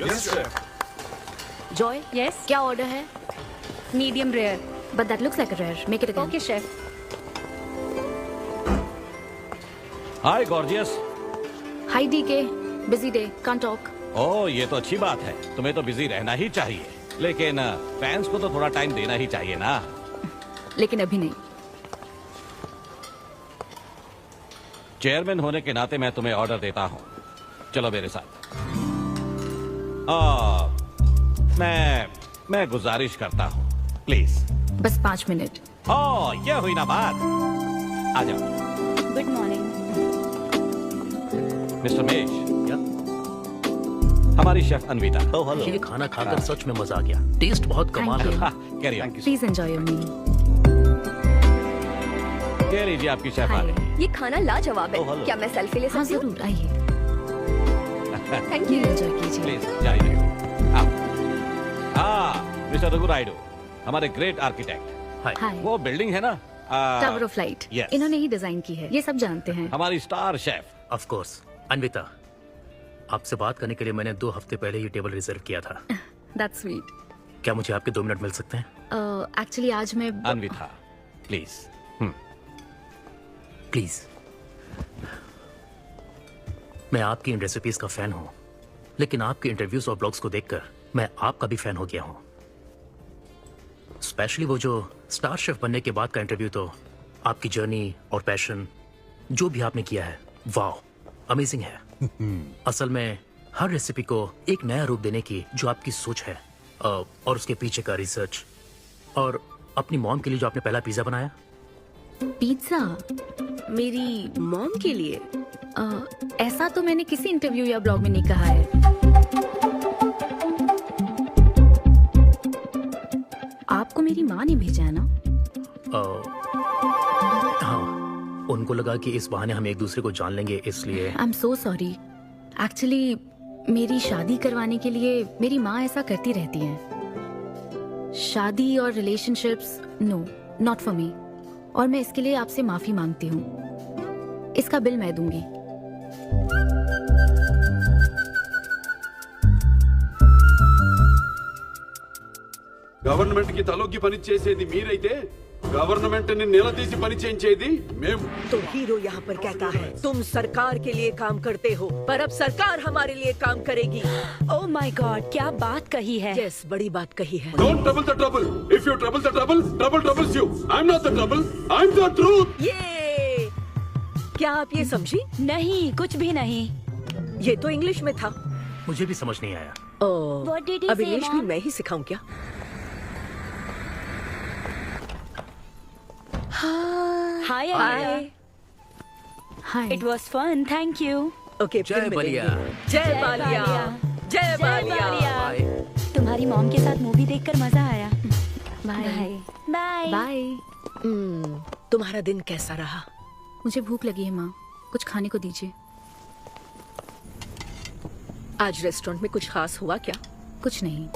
Yes, chef. Joy? Yes? क्या order है? Medium rare. But that looks like a rare. Make it again. Okay, chef. Hi, gorgeous. Hi DK. Busy day. Can't talk. ओह, ये तो अच्छी बात है। तुम्हें तो बिजी रहना ही चाहिए, लेकिन फैंस को तो थोड़ा टाइम देना ही चाहिए ना। लेकिन अभी नहीं। चेयरमैन होने के नाते मैं तुम्हें ऑर्डर देता हूँ। चलो मेरे साथ। मैं गुजारिश करता हूँ, प्लीज। बस 5 मिनट। ओह, ये हुई ना बात। आ जाओ। Good morning. मिस्टर मेश, हमारी शेफ अन्विता। Oh hello. ये खाना खाकर सच में मजा आ गया। टेस्ट बहुत कमाल Thank you. का। Carry on. Please enjoy your meal. ये लीजिए आपकी शेफ आ गई। ये खाना लाजवाब Oh, है। hello. क्या मैं सेल्फी ले हाँ सकती हूँ? जरूर आइए। Thank Meal you. enjoy कीजिए। प्लीज जाइए। मिस्टर रघु राइडू, हमारे ग्रेट आर्किटेक्ट। हाय। वो बिल्डिंग है ना, टावर ऑफ लाइट। yes. इन्होंने ही डिजाइन की है। ये सब जानते हैं। हमारी star chef. Of course. Anvita, आपसे बात करने के लिए मैंने 2 हफ्ते पहले ये टेबल रिजर्व किया था। That's sweet. क्या मुझे आपके 2 मिनट मिल सकते हैं? Actually आज मैं अन्विता, प्लीज। प्लीज। मैं आपकी इन रेसिपीज का फैन हूँ, लेकिन आपके इंटरव्यूज और ब्लॉग्स को देखकर मैं आपका भी फैन हो गया हूँ। स्पेशली वो जो स्टार शेफ बनने के बाद का इंटरव्यू, तो आपकी जर्नी और पैशन जो भी आपने किया है, वाह, अमेजिंग है। असल में हर रेसिपी को एक नया रूप देने की जो आपकी सोच है, और उसके पीछे का रिसर्च, और अपनी मॉम के लिए जो आपने पहला पिज्जा बनाया। पिज्जा मेरी मॉम के लिए? ऐसा तो मैंने किसी इंटरव्यू या ब्लॉग में नहीं कहा है। आपको मेरी माँ ने भेजा है ना? हाँ, उनको लगा कि इस बहाने हम एक दूसरे को जान लेंगे, इसलिए। आई एम सो सॉरी। एक्चुअली मेरी शादी करवाने के लिए मेरी माँ ऐसा करती रहती हैं। शादी और relationships, no, not for me. और मैं इसके लिए आपसे माफी मांगती हूँ। इसका बिल मैं दूंगी। గవర్నమెంట్ కి తలొగ్గి పని చేసేది మీరైతే गवर्नमेंट ने निलदीसी पनी చేయించేది మేము। तो हीरो यहाँ पर कहता है तुम सरकार के लिए काम करते हो, पर अब सरकार हमारे लिए काम करेगी। Oh my God, क्या बात कही है? यस, बड़ी बात कही है। Don't trouble the trouble. If you trouble the trouble, trouble troubles you. I'm not the trouble. I'm the truth. ये क्या आप ये समझी? नहीं, कुछ भी नहीं। ये तो इंग्लिश में था। मुझे भी समझ नहीं आया। What did he अब say, इंग्लिश भी Mom? मैं ही सिखाऊं क्या? Hi, hi. Anita. Hi. It was fun, thank you. Okay, जय बलिया। जय बालिया। जय बालिया। बाय। तुम्हारी मॉम के साथ मूवी देखकर मजा आया। बाय। बाय। बाय। तुम्हारा दिन कैसा रहा? मुझे भूख लगी है माँ, कुछ खाने को दीजिए। आज रेस्टोरेंट में कुछ खास हुआ क्या? कुछ नहीं।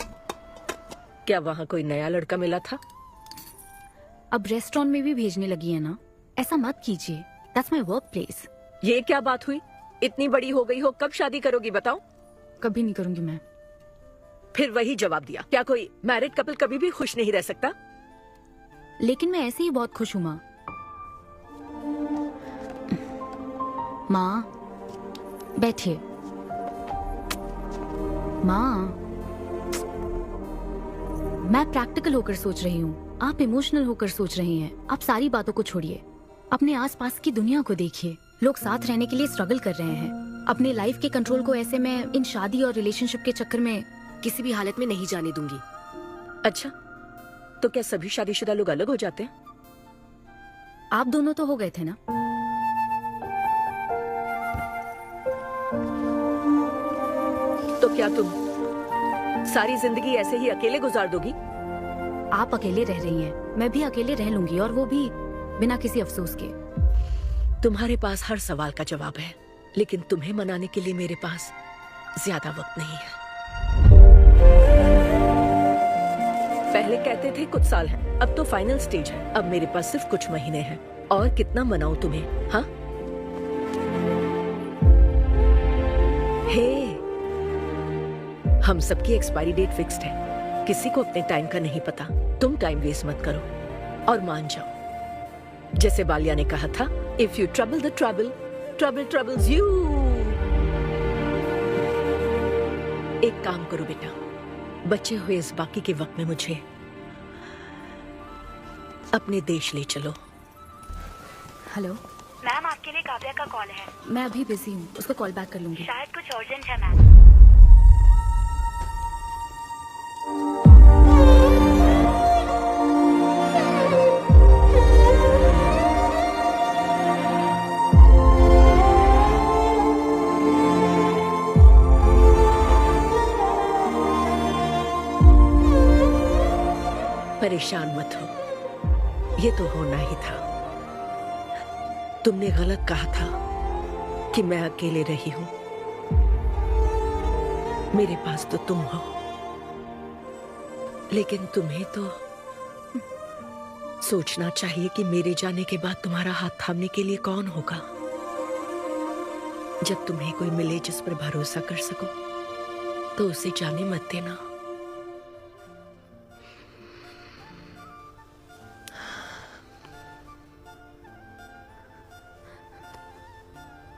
क्या वहाँ कोई नया लड़का मिला था? अब रेस्टोरेंट में भी भेजने लगी है ना? ऐसा मत कीजिए। That's my work place. ये क्या बात हुई? इतनी बड़ी हो गई हो, कब शादी करोगी बताओ? कभी नहीं करूंगी मैं। फिर वही जवाब दिया। क्या कोई मैरिड कपल कभी भी खुश नहीं रह सकता? लेकिन मैं ऐसे ही बहुत खुश हूँ माँ। माँ बैठिए। माँ, मैं प्रैक्टिकल होकर सोच रही हूँ, आप इमोशनल होकर सोच रही हैं। आप सारी बातों को छोड़िए, अपने आसपास की दुनिया को देखिए। लोग साथ रहने के लिए स्ट्रगल कर रहे हैं। अपने लाइफ के कंट्रोल को ऐसे मैं इन शादी और रिलेशनशिप के चक्कर में किसी भी हालत में नहीं जाने दूंगी। अच्छा, तो क्या सभी शादीशुदा लोग अलग हो जाते हैं? आप दोनों तो हो गए थे ना? तो क्या तुम सारी जिंदगी ऐसे ही अकेले गुजार दोगी? आप अकेले रह रही हैं, मैं भी अकेले रह लूंगी, और वो भी बिना किसी अफसोस के। तुम्हारे पास हर सवाल का जवाब है, लेकिन तुम्हें मनाने के लिए मेरे पास ज्यादा वक्त नहीं है। पहले कहते थे कुछ साल हैं, अब तो फाइनल स्टेज है। अब मेरे पास सिर्फ कुछ महीने हैं, और कितना मनाऊं तुम्हें? हाँ, हे, हम सबकी एक्सपायरी डेट फिक्स्ड है, किसी को अपने टाइम का नहीं पता। तुम टाइम वेस्ट मत करो और मान जाओ, जैसे बालिया ने कहा था, if you trouble the trouble, trouble troubles you. एक काम करो बेटा, बचे हुए इस बाकी के वक्त में मुझे अपने देश ले चलो। हेलो मैम, आपके लिए काव्या का कॉल है। मैं अभी बिजी हूँ, उसको कॉल बैक कर लूंगी। शायद कुछ अर्जेंट है मैम। परेशान मत हो, ये तो होना ही था। तुमने गलत कहा था कि मैं अकेले रही हूं। मेरे पास तो तुम हो, लेकिन तुम्हें तो सोचना चाहिए कि मेरे जाने के बाद तुम्हारा हाथ थामने के लिए कौन होगा। जब तुम्हें कोई मिले जिस पर भरोसा कर सको, तो उसे जाने मत देना।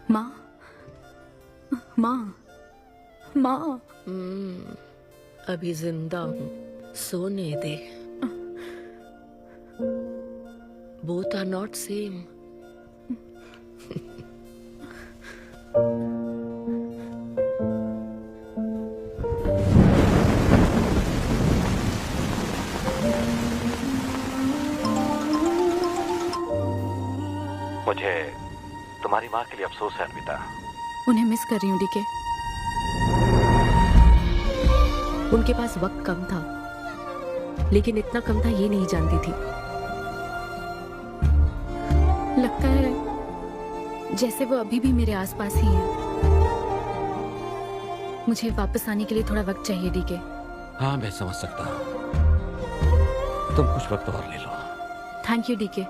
माँ, माँ, माँ। अभी जिंदा हूं, सोने दे। Both are not same. मुझे तुम्हारी माँ के लिए अफसोस है अनविता। उन्हें मिस कर रही हूँ डीके। उनके पास वक्त कम था, लेकिन इतना कम था ये नहीं जानती थी। लगता है जैसे वो अभी भी मेरे आसपास ही है। मुझे वापस आने के लिए थोड़ा वक्त चाहिए डीके। हाँ, मैं समझ सकता हूँ। तुम कुछ वक्त और ले लो। Thank you DK.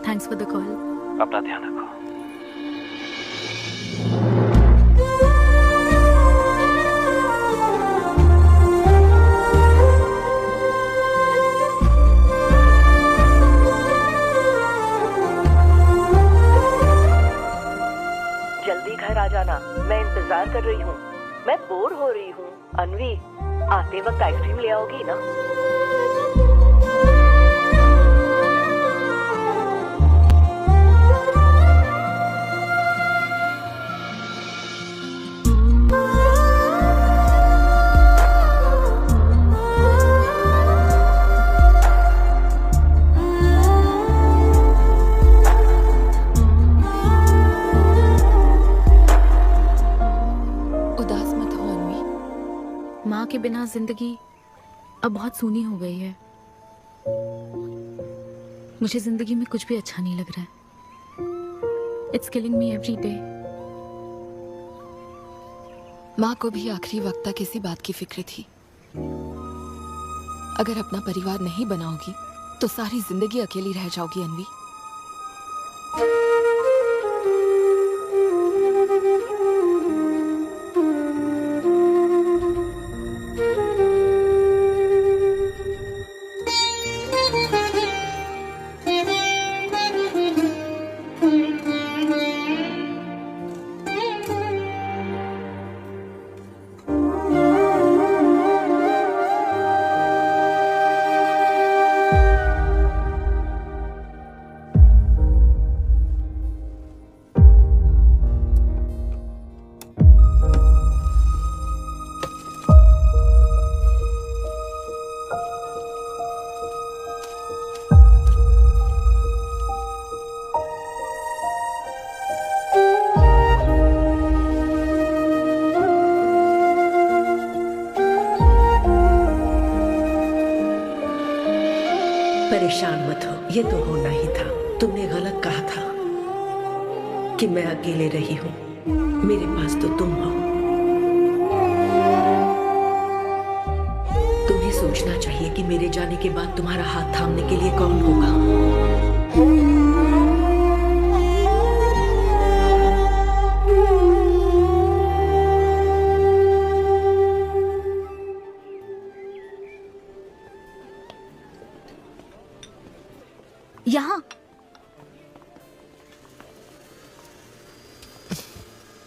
Thanks for the call. अपना ध्यान रखो। जल्दी घर आ जाना, मैं इंतजार कर रही हूँ। मैं बोर हो रही हूँ। अनवी, आते वक्त आइसक्रीम ले आओगी ना? माँ के बिना जिंदगी अब बहुत सूनी हो गई है। मुझे जिंदगी में कुछ भी अच्छा नहीं लग रहा है। It's killing me every day. माँ को भी आखिरी वक्त तक इसी बात की फिक्र थी। अगर अपना परिवार नहीं बनाओगी तो सारी जिंदगी अकेली रह जाओगी अनवी। परेशान मत हो, ये तो होना ही था। तुमने गलत कहा था कि मैं अकेले रही हूँ। मेरे पास तो तुम हो। तुम्हें सोचना चाहिए कि मेरे जाने के बाद तुम्हारा हाथ थामने के लिए कौन होगा। यहाँ।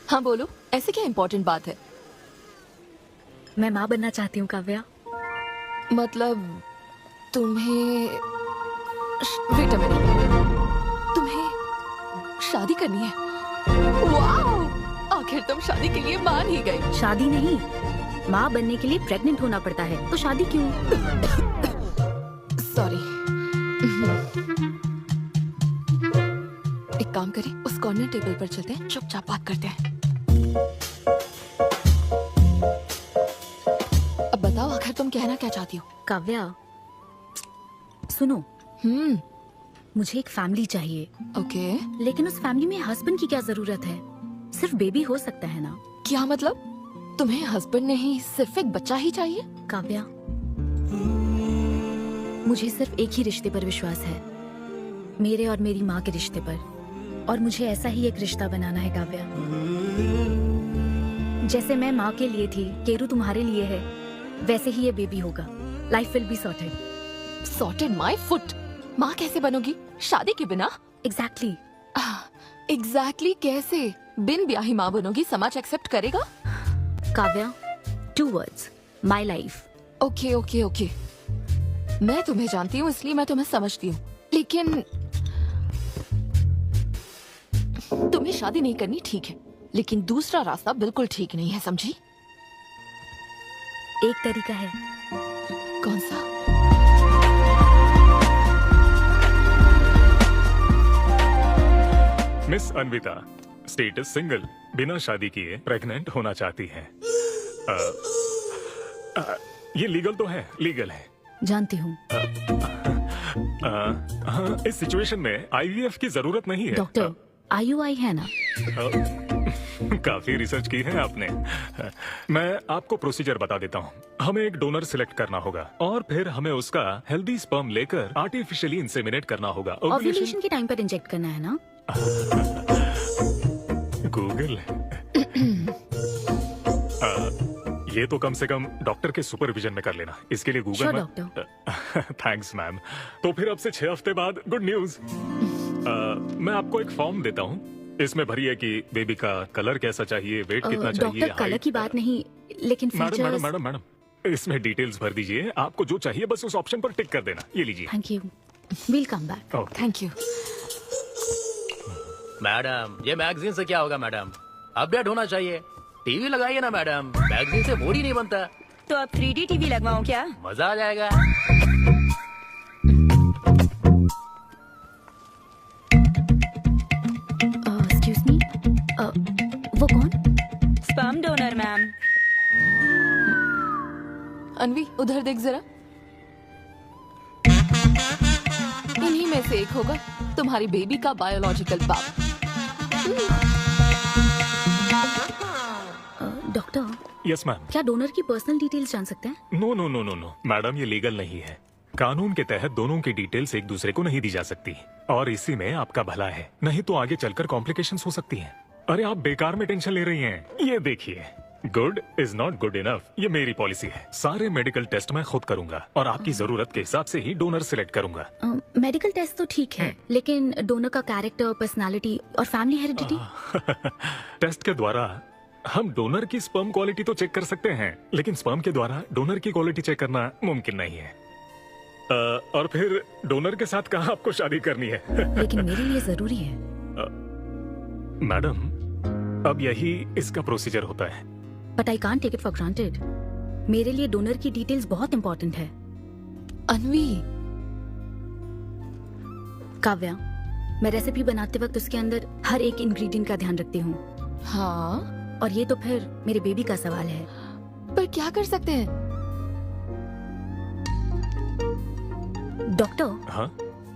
हाँ बोलो, ऐसे क्या इम्पोर्टेंट बात है? मैं माँ बनना चाहती हूँ काव्या। मतलब तुम्हें वेट अ मिनट, तुम्हें शादी करनी है? वाओ! आखिर तुम शादी के लिए मान ही गई। शादी नहीं, माँ बनने के लिए प्रेग्नेंट होना पड़ता है, तो शादी क्यों? सॉरी। एक काम करें, उस कॉर्नर टेबल पर चलते हैं, चुपचाप बात करते हैं। अब बताओ, आखिर तुम कहना क्या चाहती हो? काव्या सुनो, मुझे एक फैमिली चाहिए, ओके। लेकिन उस फैमिली में हस्बैंड की क्या जरूरत है? सिर्फ बेबी हो सकता है ना? क्या मतलब? तुम्हें हस्बैंड नहीं, सिर्फ एक बच्चा ही चाहिए? काव्या, मुझे सिर्फ एक ही रिश्ते पर विश्वास है, मेरे और मेरी माँ के रिश्ते पर, और मुझे ऐसा ही एक रिश्ता बनाना है काव्या। जैसे मैं माँ के लिए थी, केरू तुम्हारे लिए है, वैसे ही ये बेबी होगा। Life will be sorted. Sorted my foot. माँ कैसे बनोगी शादी के बिना? एग्जैक्टली। एग्जैक्टली कैसे? बिन ब्याही माँ बनोगी, समाज एक्सेप्ट करेगा? Kavya, 2 words, my life. Okay okay okay, मैं तुम्हें जानती हूँ इसलिए मैं तुम्हें समझती हूँ, लेकिन तुम्हें शादी नहीं करनी ठीक है, लेकिन दूसरा रास्ता बिल्कुल ठीक नहीं है, समझी? एक तरीका है। कौन सा? मिस अन्विता, स्टेटस सिंगल, बिना शादी किए प्रेग्नेंट होना चाहती हैं। ये लीगल तो है, लीगल है। जानती हूँ। हाँ, इस सिचुएशन में आईवीएफ की जरूरत नहीं है। डॉक्टर, IUI है ना? काफी रिसर्च की है आपने। मैं आपको प्रोसीजर बता देता हूँ। हमें एक डोनर सिलेक्ट करना होगा और फिर हमें उसका हेल्दी स्पर्म लेकर आर्टिफिशियली इंसेमिनेट करना होगा। ओव्यूलेशन के टाइम पर इंजेक्ट करना है ना? गूगल ये तो कम से कम डॉक्टर के सुपरविजन में कर लेना, इसके लिए गूगल में। Thanks ma'am. तो फिर अब से 6 हफ्ते बाद गुड न्यूज। मैं आपको एक फॉर्म देता हूँ, इसमें भरिए कि बेबी का कलर कैसा चाहिए, वेट कितना चाहिए। डॉक्टर, कलर की बात नहीं, लेकिन मैडम मैडम मैडम, इसमें डिटेल्स भर दीजिए। आपको जो चाहिए बस उस ऑप्शन पर टिक कर देना। ये लीजिए। Thank you, will come back. Thank you. Madam, ये मैगजीन से क्या होगा मैडम? अपडेट होना चाहिए। टीवी लगाइए ना मैडम, मैगजीन से मूड ही नहीं बनता। तो अब 3D टीवी लगवाऊं क्या? मजा आ जाएगा। एक्सक्यूज मी, वो कौन? Sperm donor ma'am. अनवी, उधर देख जरा। इन्हीं में से एक होगा तुम्हारी बेबी का बायोलॉजिकल बाप। Doctor, yes ma'am. क्या डोनर की पर्सनल डिटेल्स जान सकते हैं? No no no no no madam, ये लीगल नहीं है। कानून के तहत दोनों की डिटेल्स एक दूसरे को नहीं दी जा सकती, और इसी में आपका भला है, नहीं तो आगे चलकर कॉम्प्लिकेशंस हो सकती हैं। अरे आप बेकार में टेंशन ले रही हैं। ये देखिए, good is not good enough, ये मेरी पॉलिसी है। सारे मेडिकल टेस्ट मैं खुद करूंगा और आपकी जरूरत के हिसाब से ही डोनर सिलेक्ट करूंगा। मेडिकल टेस्ट तो ठीक है, लेकिन डोनर का कैरेक्टर, पर्सनालिटी और फैमिली हेरिडिटी? टेस्ट के द्वारा हम डोनर की स्पर्म क्वालिटी तो चेक कर सकते हैं, लेकिन स्पर्म के द्वारा डोनर की क्वालिटी चेक करना मुमकिन नहीं है। और फिर डोनर के साथ कहाँ आपको शादी करनी है? लेकिन मेरे लिए जरूरी है। मैडम, अब यही इसका प्रोसीजर होता है। But I can't take it for granted. मेरे लिए डोनर की डिटेल्स बहुत इंपॉर्टेंट है। अनवी, काव्या, मैं रेसिपी बनाते वक्त उसके अंदर हर एक इंग्रेडिएंट का ध्यान रखती हूँ। हाँ, और ये तो फिर मेरे बेबी का सवाल है। पर क्या कर सकते हैं? डॉक्टर, हाँ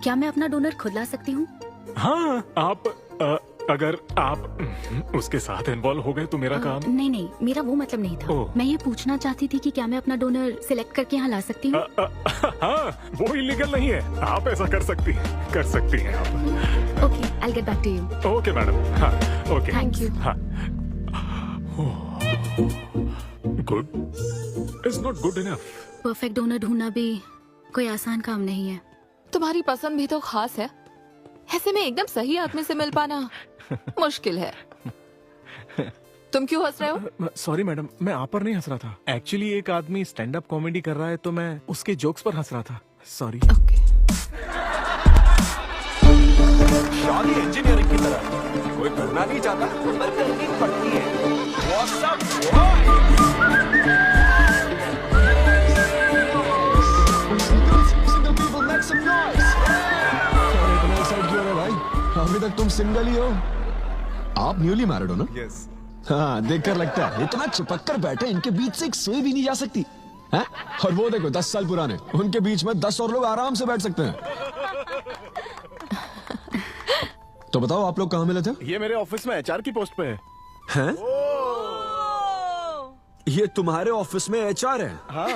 क्या मैं अपना डोनर खुद ला सकती हूँ? हाँ, आप अगर आप उसके साथ इन्वॉल्व हो गए तो मेरा काम। नहीं नहीं, मेरा वो मतलब नहीं था। मैं ये पूछना चाहती थी कि क्या मैं अपना डोनर सिलेक्ट करके यहाँ ला सकती हूँ? हाँ, वो इलीगल नहीं है, आप ऐसा कर सकती हैं आप। Okay, I get back to you. Okay madam. हाँ ओके, थैंक यू। हाँ, good is not good enough. Perfect donor ढूंढना भी कोई आसान काम नहीं है। तुम्हारी पसंद भी तो खास है, ऐसे में एकदम सही आदमी से मिल पाना मुश्किल है। तुम क्यों हंस रहे हो? सॉरी मैडम, मैं आप पर नहीं हंस रहा था। एक्चुअली एक आदमी स्टैंड अप कॉमेडी कर रहा है तो मैं उसके जोक्स पर हंस रहा था। सॉरी। ओके। शादी इंजीनियरिंग की तरह कोई करना नहीं चाहता पर करनी पड़ती है। What's up, भाई, अभी तक तुम सिंगल ही हो। आप न्यूली मैरिड हो ना? यस। हाँ, देखकर लगता है इतना चिपक कर बैठे, इनके बीच से एक सुई भी नहीं जा सकती है? और वो देखो 10 साल पुराने, उनके बीच में 10 और लोग आराम से बैठ सकते हैं। तो बताओ आप लोग कहाँ मिले थे? ये मेरे ऑफिस में एचआर की पोस्ट पे है। हैं? ये तुम्हारे ऑफिस में एचआर है? हाँ।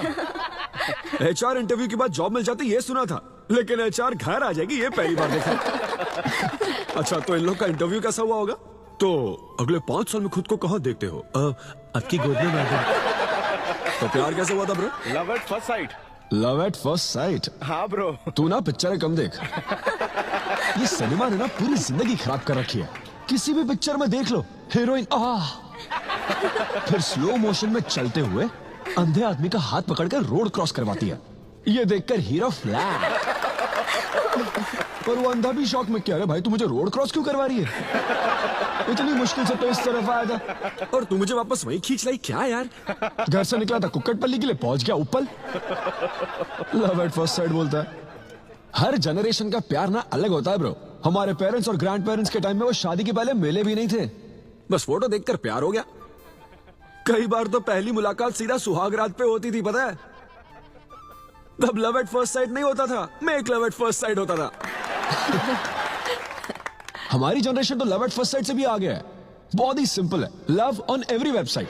एचआर इंटरव्यू के बाद जॉब मिल जाती ये सुना था, लेकिन एचआर घर आ जाएगी ये पहली बार देखा। अच्छा, तो इन लोग का इंटरव्यू कैसा हुआ होगा? तो अगले 5 साल में खुद को कहाँ देखते हो? आपकी गोद में बैठे। तो प्यार कैसे हुआ था bro? Love at first sight. Love at first sight? हाँ ब्रो। तू ना पिक्चर कम देख। ये सिनेमा ने ना पूरी जिंदगी खराब कर रखी है। किसी भी पिक्चर में देख लो, हीरोइन फिर स्लो मोशन में चलते हुए अंधे आदमी का हाथ पकड़कर रोड क्रॉस करवाती है। ये देखकर हीरो फ्लैट। पर वो अंधा भी शौक में, क्या रे भाई तू मुझे रोड क्रॉस क्यों करवा रही है? इतनी मुश्किल से तो इस तरफ आया था और तू मुझे वापस वहीं खींच लाई क्या यार? घर से निकला था कुक्कटपल्ली के लिए, पहुंच गया ऊपर। लव एट फर्स्ट साइट बोलता है। हर जनरेशन का प्यार ना अलग होता है ब्रो। हमारे पेरेंट्स और ग्रैंड पेरेंट्स के टाइम में वो शादी के पहले मिले भी नहीं थे, बस फोटो देखकर प्यार हो गया। कई बार तो पहली मुलाकात सीधा सुहाग रात पे होती थी, पता है? तब लव एट फर्स्ट साइट नहीं होता था, make love at first sight होता था। हमारी जनरेशन तो लव एट फर्स्ट साइट से भी आगे है। बहुत ही सिंपल है, लव ऑन एवरी वेबसाइट।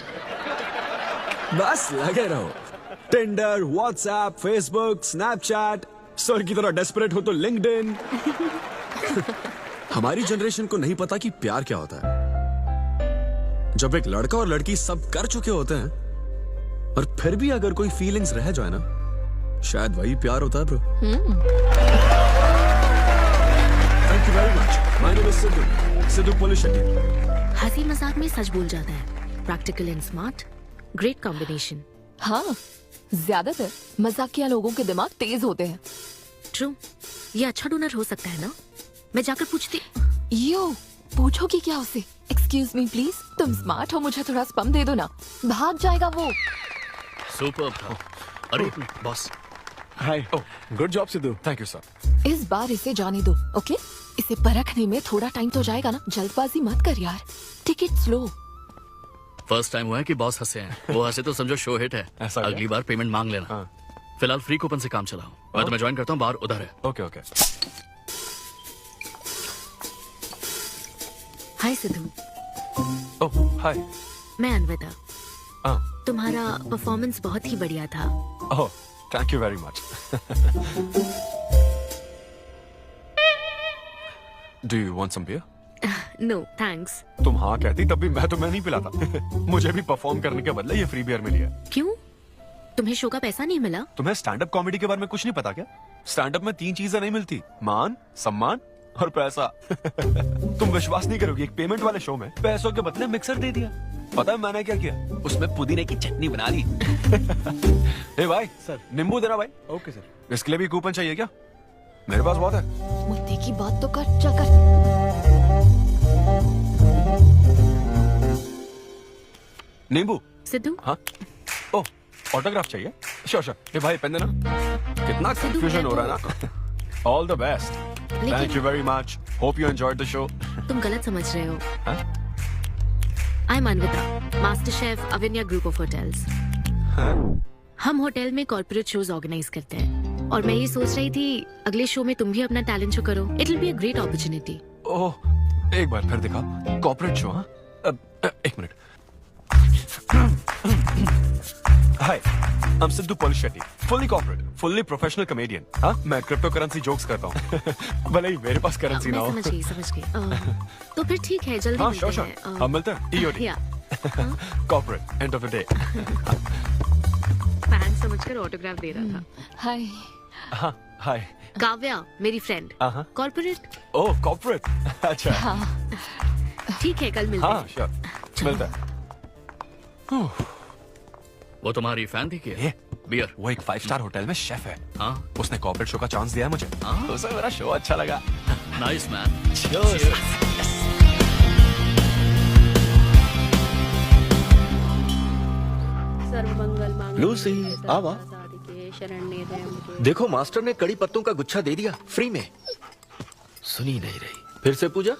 बस लगे रहो, Tinder, WhatsApp, Facebook, Snapchat, sir की तरह डेस्परेट हो तो लिंक्डइन। हमारी जनरेशन को नहीं पता कि प्यार क्या होता है। जब एक लड़का और लड़की सब कर चुके होते हैं और फिर भी अगर कोई फीलिंग्स रह जाए ना, शायद वही प्यार होता है bro. Thank you very much. My name is Siddhu Polishetty. हंसी मजाक में सच बोल जाता है। Practical and smart, great combination. हाँ, ज्यादातर मजाकिया लोगों के दिमाग तेज होते हैं। ट्रू, ये अच्छा डोनर हो सकता है ना? मैं जाकर पूछती। यो, पूछोगी क्या उसे? एक्सक्यूज मी प्लीज, तुम स्मार्ट हो, मुझे थोड़ा स्पम दे दो ना। भाग जाएगा वो। सुपर्ब था। अरे boss. Hi, good job Sidhu. Thank you sir. इस बार इसे जाने दो, ओके? इसे परखने में थोड़ा टाइम तो जाएगा ना, जल्दबाजी मत कर यार। Take it slow. First time हुआ है कि बॉस हंसे हैं। वो हंसे तो समझो शो हिट है। ऐसा अगली बार पेमेंट मांग लेना। फिलहाल फ्री कूपन से काम चलाओ। मैं तुम्हें ज्वाइन करता हूँ, बाहर उधर है। Okay okay. Hi Siddhu. Oh hi. मैं अनविता। तुम्हारा परफॉर्मेंस बहुत ही बढ़िया था। Oh thank you very much. Do you want some beer? No thanks. तुम हाँ कहती तब भी मैं तुम्हें नहीं पिलाता। मुझे भी परफॉर्म करने के बदले ये फ्री बियर मिली है। क्यों? तुम्हें शो का पैसा नहीं मिला? तुम्हें स्टैंड अप कॉमेडी के बारे में कुछ नहीं पता क्या? स्टैंड अप में 3 चीजें नहीं मिलती, मान, सम्मान और पैसा। तुम विश्वास नहीं करोगी, एक पेमेंट वाले शो में पैसों के बदले मिक्सर दे दिया। पता है मैंने क्या किया? उसमें पुदीने की चटनी बना दी। ए भाई सर, नींबू देना भाई। Okay sir. इसके लिए भी कूपन चाहिए क्या? मेरे पास बहुत है। मुद्दे की बात तो कर, चल कर। नींबू। सिद्धू। हाँ। ओह ऑटोग्राफ चाहिए? Sure sure. ए भाई पेन देना। कितना कंफ्यूजन हो रहा है ना। All the best. Thank you very much. Hope you enjoyed the show. तुम गलत समझ रहे हो। I am Anvita, master chef Avinya group of hotels. हम होटल में कॉर्पोरेट शोज ऑर्गेनाइज करते हैं और मैं ये सोच रही थी अगले शो में तुम भी अपना टैलेंट शो करो। It will be a great opportunity. Oh एक बार फिर दिखा। Corporate show? हाँ, एक मिनट। Hi, I am Siddhu Polishetty, fully corporate, fully professional comedian. हाँ, मैं क्रिप्टो करेंसी जोक्स करता हूँ। भले ही मेरे पास करेंसी ना हो। समझ गई। तो फिर ठीक है, जल्दी हाँ, मिलते श्योर हैं। हम मिलते हैं। EOD corporate end of the day. Fan समझकर ऑटोग्राफ दे रहा था। हाय, हाँ हाय। काव्या मेरी फ्रेंड। हाँ। कॉर्पोरेट। ओह कॉर्पोरेट। अच्छा। हाँ। ठीक है, कल मिलते हाँ हैं। श्योर मिलता है। वो तुम्हारी फैन थी क्या? बियर। वो एक 5 स्टार होटल में शेफ है। हाँ। उसने कॉर्पोरेट शो का चांस दिया है मुझे। हाँ। उसे मेरा शो अच्छा लगा। Nice man. लूसी आवा। देखो मास्टर ने कड़ी पत्तों का गुच्छा दे दिया फ्री में। सुनी नहीं रही। फिर से पूजा।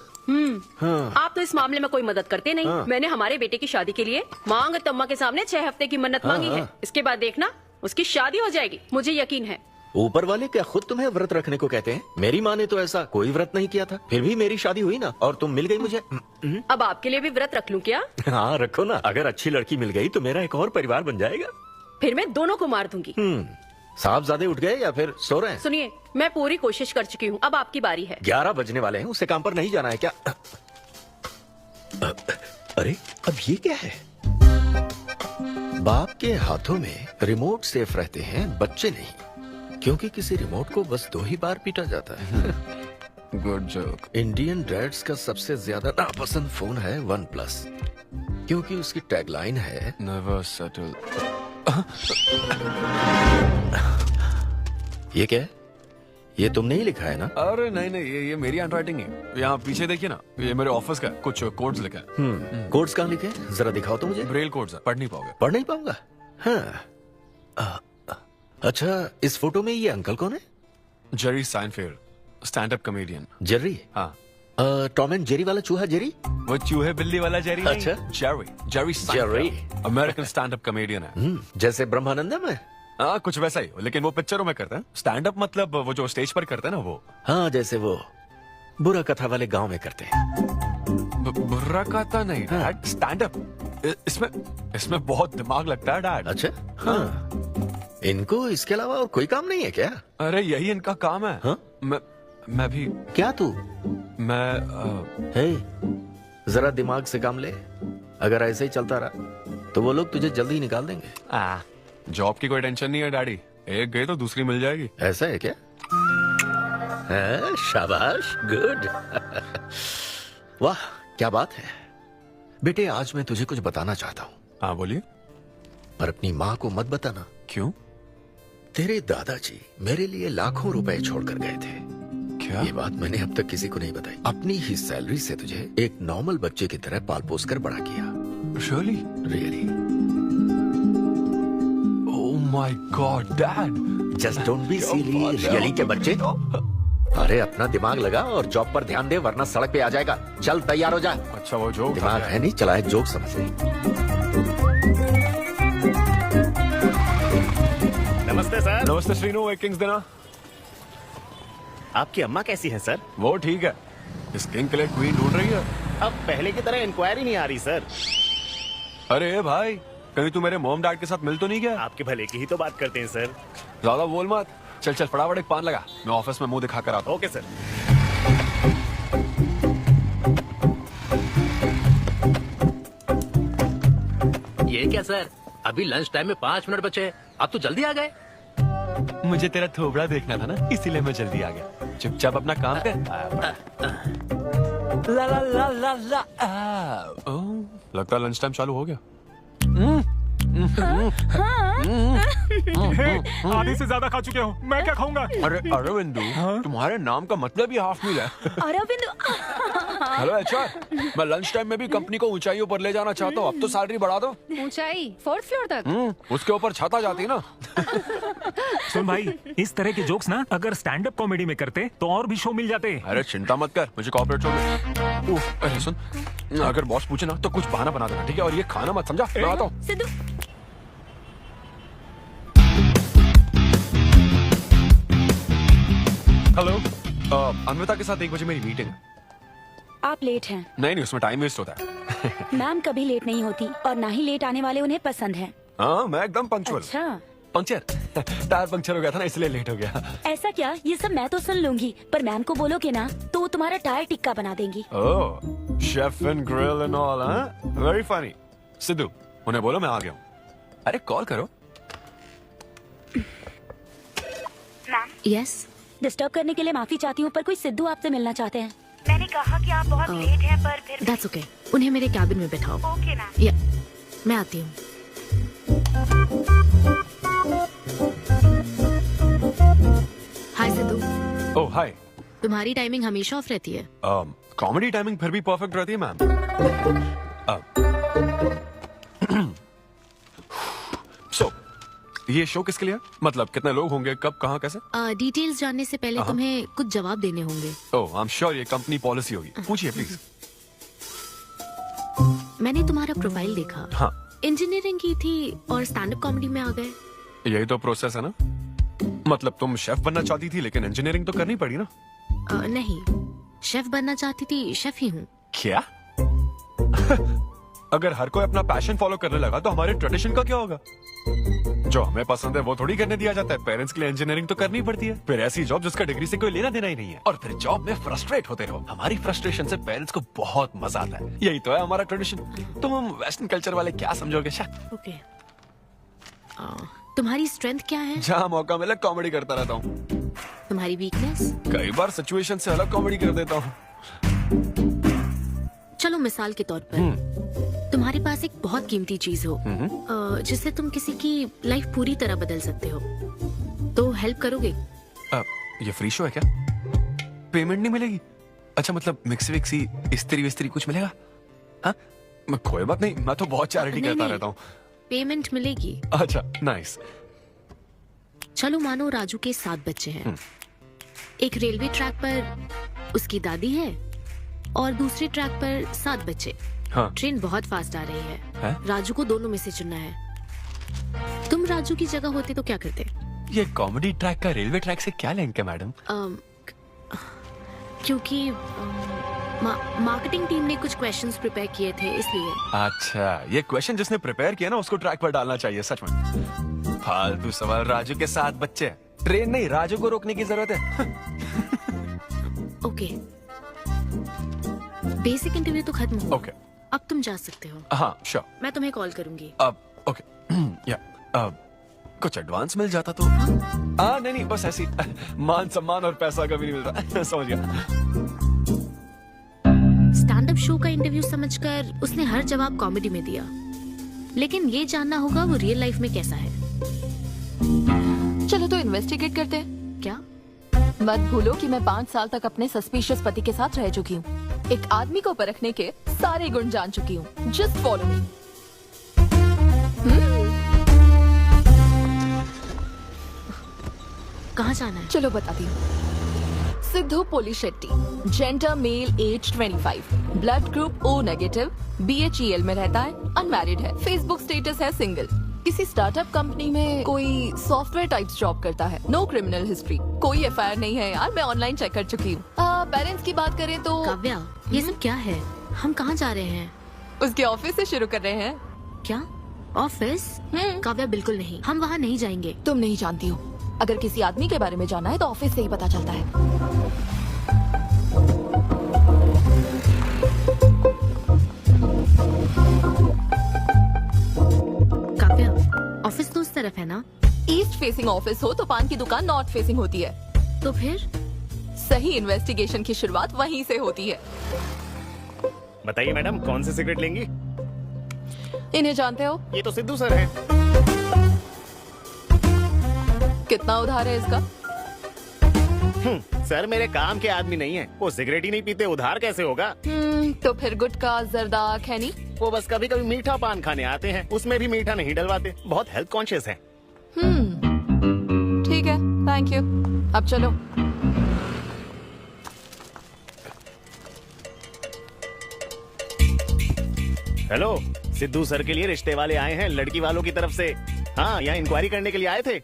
हाँ। आप तो इस मामले में कोई मदद करते नहीं। हाँ। मैंने हमारे बेटे की शादी के लिए मांग तम्मा के सामने 6 हफ्ते की मन्नत हाँ, मांगी है। हाँ। इसके बाद देखना उसकी शादी हो जाएगी, मुझे यकीन है। ऊपर वाले क्या खुद तुम्हें व्रत रखने को कहते हैं? मेरी माँ ने तो ऐसा कोई व्रत नहीं किया था, फिर भी मेरी शादी हुई ना, और तुम मिल गई मुझे। अब आपके लिए भी व्रत रख लूं क्या? हाँ रखो ना, अगर अच्छी लड़की मिल गई तो मेरा एक और परिवार बन जाएगा। फिर मैं दोनों को मार दूंगी। साहब ज़्यादा उठ गए या फिर सो रहे हैं? सुनिए, मैं पूरी कोशिश कर चुकी हूँ, अब आपकी बारी है। 11 बजने वाले हैं, उसे काम पर नहीं जाना है क्या? अरे अब ये क्या है? बाप के हाथों में रिमोट सेफ रहते हैं, बच्चे नहीं, क्योंकि किसी रिमोट को बस 2 ही बार पीटा जाता है। Good joke. इंडियन डैड्स का सबसे ज्यादा नापसंद फोन है OnePlus, क्योंकि उसकी टैगलाइन है नेवर सेटल। ये क्या है? ये तुमने ही लिखा है ना? अरे नहीं नहीं, ये मेरी हैंडराइटिंग है। यहाँ पीछे देखिए ना, ये मेरे ऑफिस का कुछ कोड्स लिखा है। कोड्स कहाँ लिखे हैं? जरा दिखाओ तो मुझे। ब्रेल कोड्स है, पढ़ नहीं पाओगे। पढ़ नहीं पाऊंगा? हाँ। अच्छा, इस फोटो में ये अंकल कौन है? Jerry Seinfeld, stand up comedian. Jerry? हाँ। टॉम एंड जेरी वाला चूहा जेरी? वो चूहे बिल्ली वाला जेरी नहीं। अच्छा। Jerry Seinfeld American stand up comedian है। जैसे ब्रह्मानंदम है? हाँ कुछ वैसा ही, लेकिन वो पिक्चरों में करता है। स्टैंड अप मतलब वो जो स्टेज पर करते हैं ना वो। हाँ, जैसे वो बुरा कथा वाले गांव में करते हैं। बुरा कथा नहीं डैड, स्टैंड अप। इसमें बहुत दिमाग लगता है डैड। अच्छा। हाँ। इनको इसके अलावा और कोई काम नहीं है क्या? अरे यही इनका काम है। हाँ? मैं भी। क्या तू? मैं जरा दिमाग से काम ले। अगर ऐसे ही चलता रहा तो वो लोग तुझे जल्दी ही निकाल देंगे। जॉब की कोई टेंशन नहीं है डैडी, एक गई तो दूसरी मिल जाएगी। ऐसा है क्या? शाबाश, गुड। वाह क्या बात है बेटे। आज मैं तुझे कुछ बताना चाहता हूँ। हाँ बोलिए। पर अपनी माँ को मत बताना। क्यों? तेरे दादाजी मेरे लिए लाखों रुपए छोड़कर गए थे। क्या? ये बात मैंने अब तक किसी को नहीं बताई। अपनी ही सैलरी से तुझे एक नॉर्मल बच्चे की तरह पाल पोस कर बड़ा किया। Really? My God dad, just don't be silly. Really के बच्चे? अरे अपना दिमाग लगा और जॉब पर ध्यान दे, वरना सड़क पे आ जाएगा। चल तैयार हो जा। अच्छा वो जोक दिमाग है नहीं, चला है जोक समझ ले। नमस्ते सर। नमस्ते श्रीनु, एक किंग्स देना। आपकी अम्मा कैसी है सर? वो ठीक है, इस किंग के लिए क्वीन ढूंढ रही है। अब पहले की तरह इंक्वायरी नहीं आ रही सर। अरे भाई, कहीं तू मेरे मॉम डैड के साथ मिल तो नहीं गया? आपके भले की ही तो बात करते हैं सर। ज्यादा बोल मत। चल चल फटाफट एक पान लगा, मैं ऑफिस में मुंह दिखा कर आता हूँ। Okay sir. ये क्या सर, अभी लंच टाइम में 5 मिनट बचे, आप तो जल्दी आ गए। मुझे तेरा थोबड़ा देखना था ना, इसीलिए मैं जल्दी आ गया। चुपचाप अपना काम कर। ला ला ला ला ला। लगता है लंच टाइम चालू हो गया। आधे से ज्यादा खा चुके हो, मैं क्या खाऊंगा? अरे अरविंदू, तुम्हारे नाम का मतलब ही हाफ मील है। अरविंदू। हेलो एचआर, मैं लंच टाइम में भी कंपनी को ऊंचाइयों पर ले जाना चाहता हूँ। अब तो सैलरी बढ़ा दो। ऊंचाई 4th फ्लोर तक? उसके ऊपर छत आ जाती ना। सुन भाई, इस तरह के जोक्स ना अगर स्टैंड अप कॉमेडी में करते तो और भी शो मिल जाते। अरे चिंता मत कर, मुझे कॉर्पोरेट शो में। अरे सुन, अगर बॉस पूछे ना तो कुछ बहाना बना देना, ठीक है? और ये खाना मत समझा, मैं आता हूँ। सिद्धू। हेलो, अन्विता के साथ 1 बजे मेरी मीटिंग है। आप लेट हैं। नहीं, उसमें टाइम वेस्ट होता है। मैम कभी लेट नहीं होती और ना ही लेट आने वाले उन्हें पसंद है। हाँ, मैं एकदम पंक्चुअल। अच्छा। पंक्चर टायर पंक्चर हो गया था ना, इसलिए लेट हो गया। ऐसा क्या? ये सब मैं तो सुन लूंगी, पर मैम को बोलोगे ना तो वो तुम्हारा टायर टिक्का बना देंगी। Oh, chef and grill and all, हाँ? Very funny. सिद्धू, उन्हें बोलो मैं आ गया हूँ। अरे कॉल करो। Ma'am yes. डिस्टर्ब करने के लिए माफी चाहती हूँ, पर कोई सिद्धू आपसे मिलना चाहते हैं। मैंने कहा कि आप बहुत लेट हैं, पर फिर दैट्स ओके। उन्हें मेरे कैबिन में बैठाओ। Okay ma'am. या मैं आती हूँ। हाय सिद्धू। ओह हाय। तुम्हारी टाइमिंग हमेशा ऑफ रहती है। कॉमेडी टाइमिंग फिर भी परफेक्ट रहती है मैम। सो ये शो किसके लिए है? मतलब कितने लोग होंगे, कब, कहाँ, कैसे? डिटेल्स जानने से पहले तुम्हें कुछ जवाब देने होंगे। ओह आई एम श्योर ये कंपनी पॉलिसी होगी। पूछिए प्लीज। मैंने तुम्हारा प्रोफाइल देखा। हाँ। इंजीनियरिंग की थी और स्टैंड अप कॉमेडी में आ गए। यही तो प्रोसेस है ना। मतलब तुम शेफ बनना चाहती थी लेकिन इंजीनियरिंग तो करनी पड़ी ना। नहीं, शेफ बनना चाहती थी, शेफ ही हूँ। क्या? अगर हर कोई अपना पैशन फॉलो करने लगा तो हमारे ट्रेडिशन का क्या होगा? जो हमें पसंद है वो थोड़ी करने दिया जाता है। पेरेंट्स के लिए इंजीनियरिंग तो करनी पड़ती है, फिर ऐसी जॉब जिसका डिग्री से कोई लेना देना ही नहीं है, और फिर जॉब में फ्रस्ट्रेट होते रहो। हमारी फ्रस्ट्रेशन से पेरेंट्स को बहुत मजा आता है। यही तो है हमारा ट्रेडिशन। तुम हम वेस्टर्न कल्चर वाले क्या समझोगे? ओके। तुम्हारी स्ट्रेंथ क्या है? जहाँ मौका मिले कॉमेडी करता रहता हूँ। तुम्हारी वीकनेस? कई बार सिचुएशन से अलग कॉमेडी कर देता हूँ। चलो मिसाल के तौर पर तुम्हारे पास एक बहुत कीमती चीज हो जिससे तुम किसी की लाइफ पूरी तरह बदल सकते हो, तो हेल्प करोगे? ये फ्री शो है क्या? पेमेंट नहीं मिलेगी? अच्छा, मतलब मिक्सी विक्सी इस्त्री विस्त्री कुछ मिलेगा? हाँ, कोई बात नहीं, मैं तो बहुत चैरिटी करता रहता हूँ। पेमेंट मिलेगी। अच्छा, नाइस। चलो मानो राजू के 7 बच्चे हैं। एक रेलवे ट्रैक पर उसकी दादी है और दूसरे ट्रैक पर 7 बच्चे। हाँ। ट्रेन बहुत फास्ट आ रही है। राजू को दोनों में से चुनना है। तुम राजू की जगह होते तो क्या करते? ये कॉमेडी ट्रैक का रेलवे ट्रैक से क्या लिंक है मैडम? क्योंकि मार्केटिंग टीम ने कुछ क्वेश्चंस प्रिपेयर किए थे, इसलिए। अच्छा, ये क्वेश्चन जिसने प्रिपेयर किया ना उसको ट्रैक पर डालना चाहिए। सच में फालतू सवाल। राजू के 7 बच्चे, ट्रेन नहीं, राजू को रोकने की जरूरत है। ओके, बेसिक इंटरव्यू तो खत्म हो। ओके, अब तुम जा सकते हो। हाँ श्योर। मैं तुम्हें कॉल करूंगी। अब ओके। या कुछ एडवांस मिल जाता तो। हाँ नहीं, बस ऐसी मान सम्मान और पैसा कभी नहीं मिलता। समझ गया। स्टैंड अप शो का इंटरव्यू समझकर उसने हर जवाब कॉमेडी में दिया, लेकिन ये जानना होगा वो रियल लाइफ में कैसा है। चलो तो इन्वेस्टिगेट करते हैं। क्या? मत भूलो कि मैं 5 साल तक अपने सस्पिशियस पति के साथ रह चुकी हूँ। एक आदमी को परखने के सारे गुण जान चुकी हूँ। Just follow me. कहाँ जाना है? चलो बताती हूँ। Siddhu Polishetty, gender male, age 25, blood group O negative, BHEL में रहता है, अनमैरिड है, फेसबुक स्टेटस है सिंगल, किसी स्टार्टअप कंपनी में कोई सॉफ्टवेयर टाइप्स जॉब करता है, नो क्रिमिनल हिस्ट्री, कोई FIR नहीं है यार, मैं ऑनलाइन चेक कर चुकी हूँ। पेरेंट्स की बात करें तो काव्या, ये सब क्या है? हम कहाँ जा रहे हैं? उसके ऑफिस से शुरू कर रहे हैं। क्या ऑफिस? काव्या बिल्कुल नहीं, हम वहाँ नहीं जाएंगे। तुम नहीं जानती हो, अगर किसी आदमी के बारे में जानना है तो ऑफिस से ही पता चलता है। काव्या, ऑफिस तो उस तरफ है ना? ईस्ट फेसिंग ऑफिस हो तो पान की दुकान नॉर्थ फेसिंग होती है। तो फिर सही इन्वेस्टिगेशन की शुरुआत वहीं से होती है। बताइए मैडम, कौन सी सिगरेट लेंगी? इन्हें जानते हो? ये तो सिद्धू सर हैं। कितना उधार है इसका? सर मेरे काम के आदमी नहीं है, वो सिगरेट ही नहीं पीते, उधार कैसे होगा? तो फिर गुटखा, जर्दा, खैनी? वो बस कभी कभी मीठा पान खाने आते हैं, उसमें भी मीठा नहीं डलवाते, बहुत हेल्थ कॉन्शियस है। ठीक है, थैंक यू। अब चलो। हेलो, सिद्धू सर के लिए रिश्ते वाले आए हैं, लड़की वालों की तरफ से। हाँ, यहाँ इंक्वायरी करने के लिए आए थे।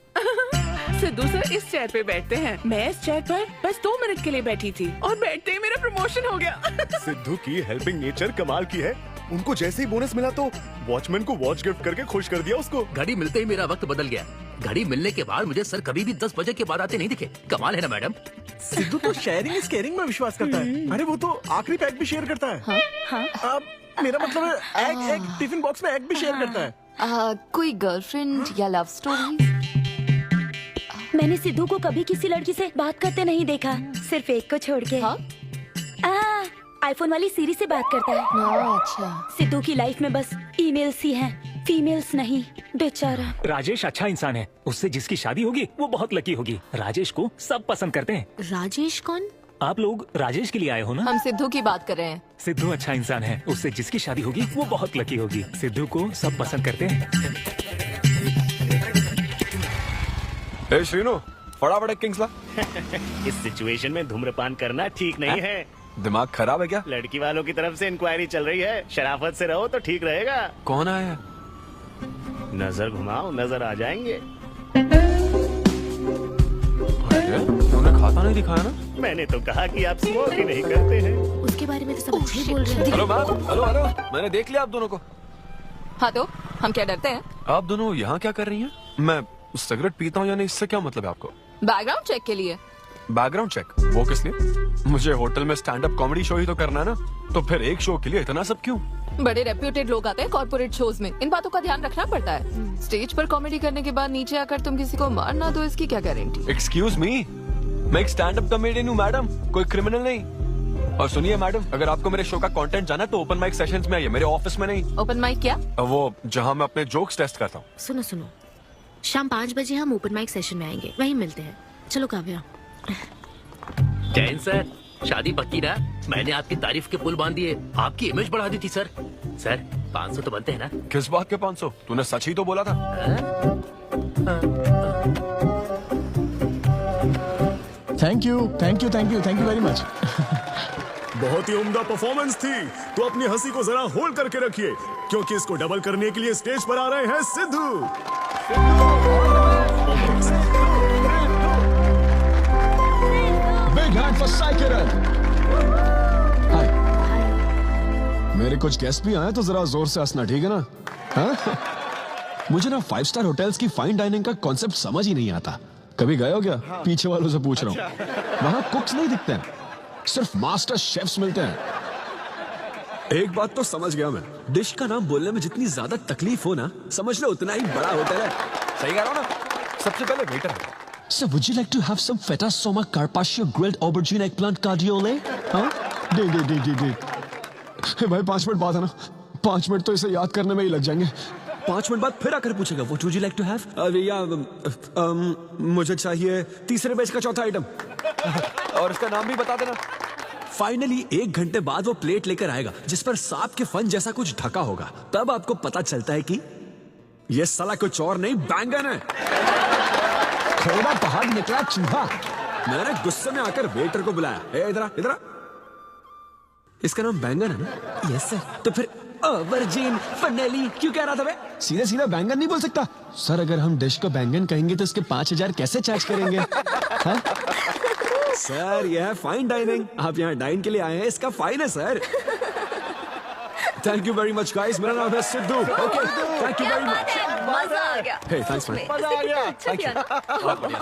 सिद्धू सर इस चेयर पे बैठते हैं। मैं इस चेयर पर बस 2 मिनट के लिए बैठी थी और बैठते ही मेरा प्रमोशन हो गया। सिद्धू की हेल्पिंग नेचर कमाल की है। उनको जैसे ही बोनस मिला तो वॉचमैन को वॉच गिफ्ट करके खुश कर दिया उसको। घड़ी मिलते ही मेरा वक्त बदल गया। घड़ी मिलने के बाद मुझे सर कभी भी 10 बजे के बाद आते नहीं दिखे। कमाल है ना मैडम? सिद्धू तो शेयरिंग इज केयरिंग में विश्वास करता है। अरे वो तो आखिरी पैक भी शेयर करता है। हाँ? मेरा मतलब है एग टिफिन बॉक्स में एग भी शेयर करता है। कोई गर्लफ्रेंड या लव स्टोरी? मैंने सिद्धू को कभी किसी लड़की से बात करते नहीं देखा, सिर्फ एक को छोड़ के। हाँ? आईफोन वाली सीरी से बात करता है। अच्छा। सिद्धू की लाइफ में बस ईमेल्स ही हैं, फीमेल्स नहीं, बेचारा। राजेश अच्छा इंसान है, उससे जिसकी शादी होगी वो बहुत लकी होगी। राजेश को सब पसंद करते हैं। राजेश कौन? आप लोग राजेश के लिए आए हो ना? हम सिद्धू की बात कर रहे हैं। सिद्धू अच्छा इंसान है, उससे जिसकी शादी होगी वो बहुत लकी होगी। सिद्धू को सब पसंद करते हैं। ए श्रीनु, फटाफट एक किंग्स ला। इस सिचुएशन में धूम्रपान करना ठीक नहीं है। दिमाग खराब है क्या? लड़की वालों की तरफ से इंक्वायरी चल रही है, शराफत से रहो तो ठीक रहेगा। कौन आया? नजर घुमाओ, नजर आ जाएंगे। तूने खाता नहीं दिखाया ना? मैंने तो कहा कि आप स्मोक ही नहीं करते हैं। उसके बारे में तो सब अच्छे ही बोल रहे हैं। हेलो मैम, हेलो हेलो, मैंने देख लिया आप दोनों को। हाँ तो हम क्या डरते हैं? आप दोनों यहाँ क्या कर रही हैं? मैं सिगरेट पीता हूँ या नहीं, इससे क्या मतलब है आपको? बैकग्राउंड चेक के लिए। Background check? वो किस लिए? मुझे होटल में स्टैंड अप कॉमेडी शो ही तो करना है ना, तो फिर एक शो के लिए इतना सब क्यों? बड़े रेप्यूटेड लोग आते हैं कॉर्पोरेट शोज में, इन बातों का ध्यान रखना पड़ता है। स्टेज पर कॉमेडी करने के बाद नीचे आकर तुम किसी को मार ना दो, इसकी क्या गारंटी? एक्सक्यूज मी, मैं एक स्टैंड अप कॉमेडियन हूँ मैडम, कोई क्रिमिनल नहीं। और सुनिए मैडम, अगर आपको मेरे शो का कंटेंट जाना है तो ओपन माइक सेशंस में आइए, मेरे ऑफिस में नहीं। ओपन माइक क्या? वो जहाँ मैं अपने जोक्स टेस्ट करता हूँ। सुनो सुनो, शाम 5 बजे हम ओपन माइक सेशन में आएंगे, वहीं मिलते हैं। चलो काव्या। जैन सर, शादी पक्की ना? मैंने आपकी तारीफ के पुल बांध दिए, आपकी इमेज बढ़ा दी थी सर। सर 500 तो बनते हैं ना? किस बात के 500? तूने सच ही तो बोला था। Thank you thank you thank you thank you very much. बहुत ही उम्दा परफॉर्मेंस थी, तो अपनी हंसी को जरा होल्ड करके रखिए, क्योंकि इसको डबल करने के लिए स्टेज पर आ रहे हैं Sidhu. Big hand for Sai Kiran. Hi. मेरे कुछ गेस्ट भी आए तो जरा जोर से हंसना, ठीक है ना? हाँ? मुझे ना 5 स्टार होटल्स की फाइन डाइनिंग का कॉन्सेप्ट समझ ही नहीं आता। कभी गए हो क्या? पीछे वालों से पूछ रहा हूँ। वहाँ कुक्स नहीं दिखते हैं, सिर्फ मास्टर शेफ्स मिलते हैं। एक बात तो समझ गया मैं, डिश का नाम बोलने में जितनी ज्यादा तकलीफ हो ना, समझ लो उतना ही बड़ा होटल है। सही कह रहा हूँ ना? सबसे पहले वेटर है। So would you like to have some feta soma carpaccio grilled aubergine eggplant cardiole? हाँ? दे। भाई 5 मिनट बाद है ना, 5 मिनट तो इसे याद करने में ही लग जाएंगे। 5 मिनट बाद फिर आकर पूछेगा, What would you like to have? मुझे चाहिए तीसरे बेच का चौथा आइटम। और इसका नाम भी बता देना। फाइनली 1 घंटे बाद वो प्लेट लेकर आएगा जिस पर सांप के फन जैसा कुछ ढका होगा। तब आपको पता चलता है कि ये साला कुछ और नहीं, बैंगन है। थोड़ा पहाड़ निकला चूहा। मैंने गुस्से में आकर वेटर को बुलाया, इधर आ। इसका नाम बैंगन है ना? Yes sir. तो फिर ऑबरजीन फनेली क्यों कह रहा था? सीधे सीधा बैंगन नहीं बोल सकता सर। अगर हम डिश को बैंगन कहेंगे तो इसके 5000 कैसे चार्ज करेंगे? हाँ? सर यह है फाइन डाइनिंग, आप यहाँ डाइन के लिए आए हैं, इसका फाइन है sir. Thank you very much guys, मेरा नाम है Sidhu. Okay thank you very much. मजा आ गया। हे थैंक्स मैन। मजा आ गया। Thank you.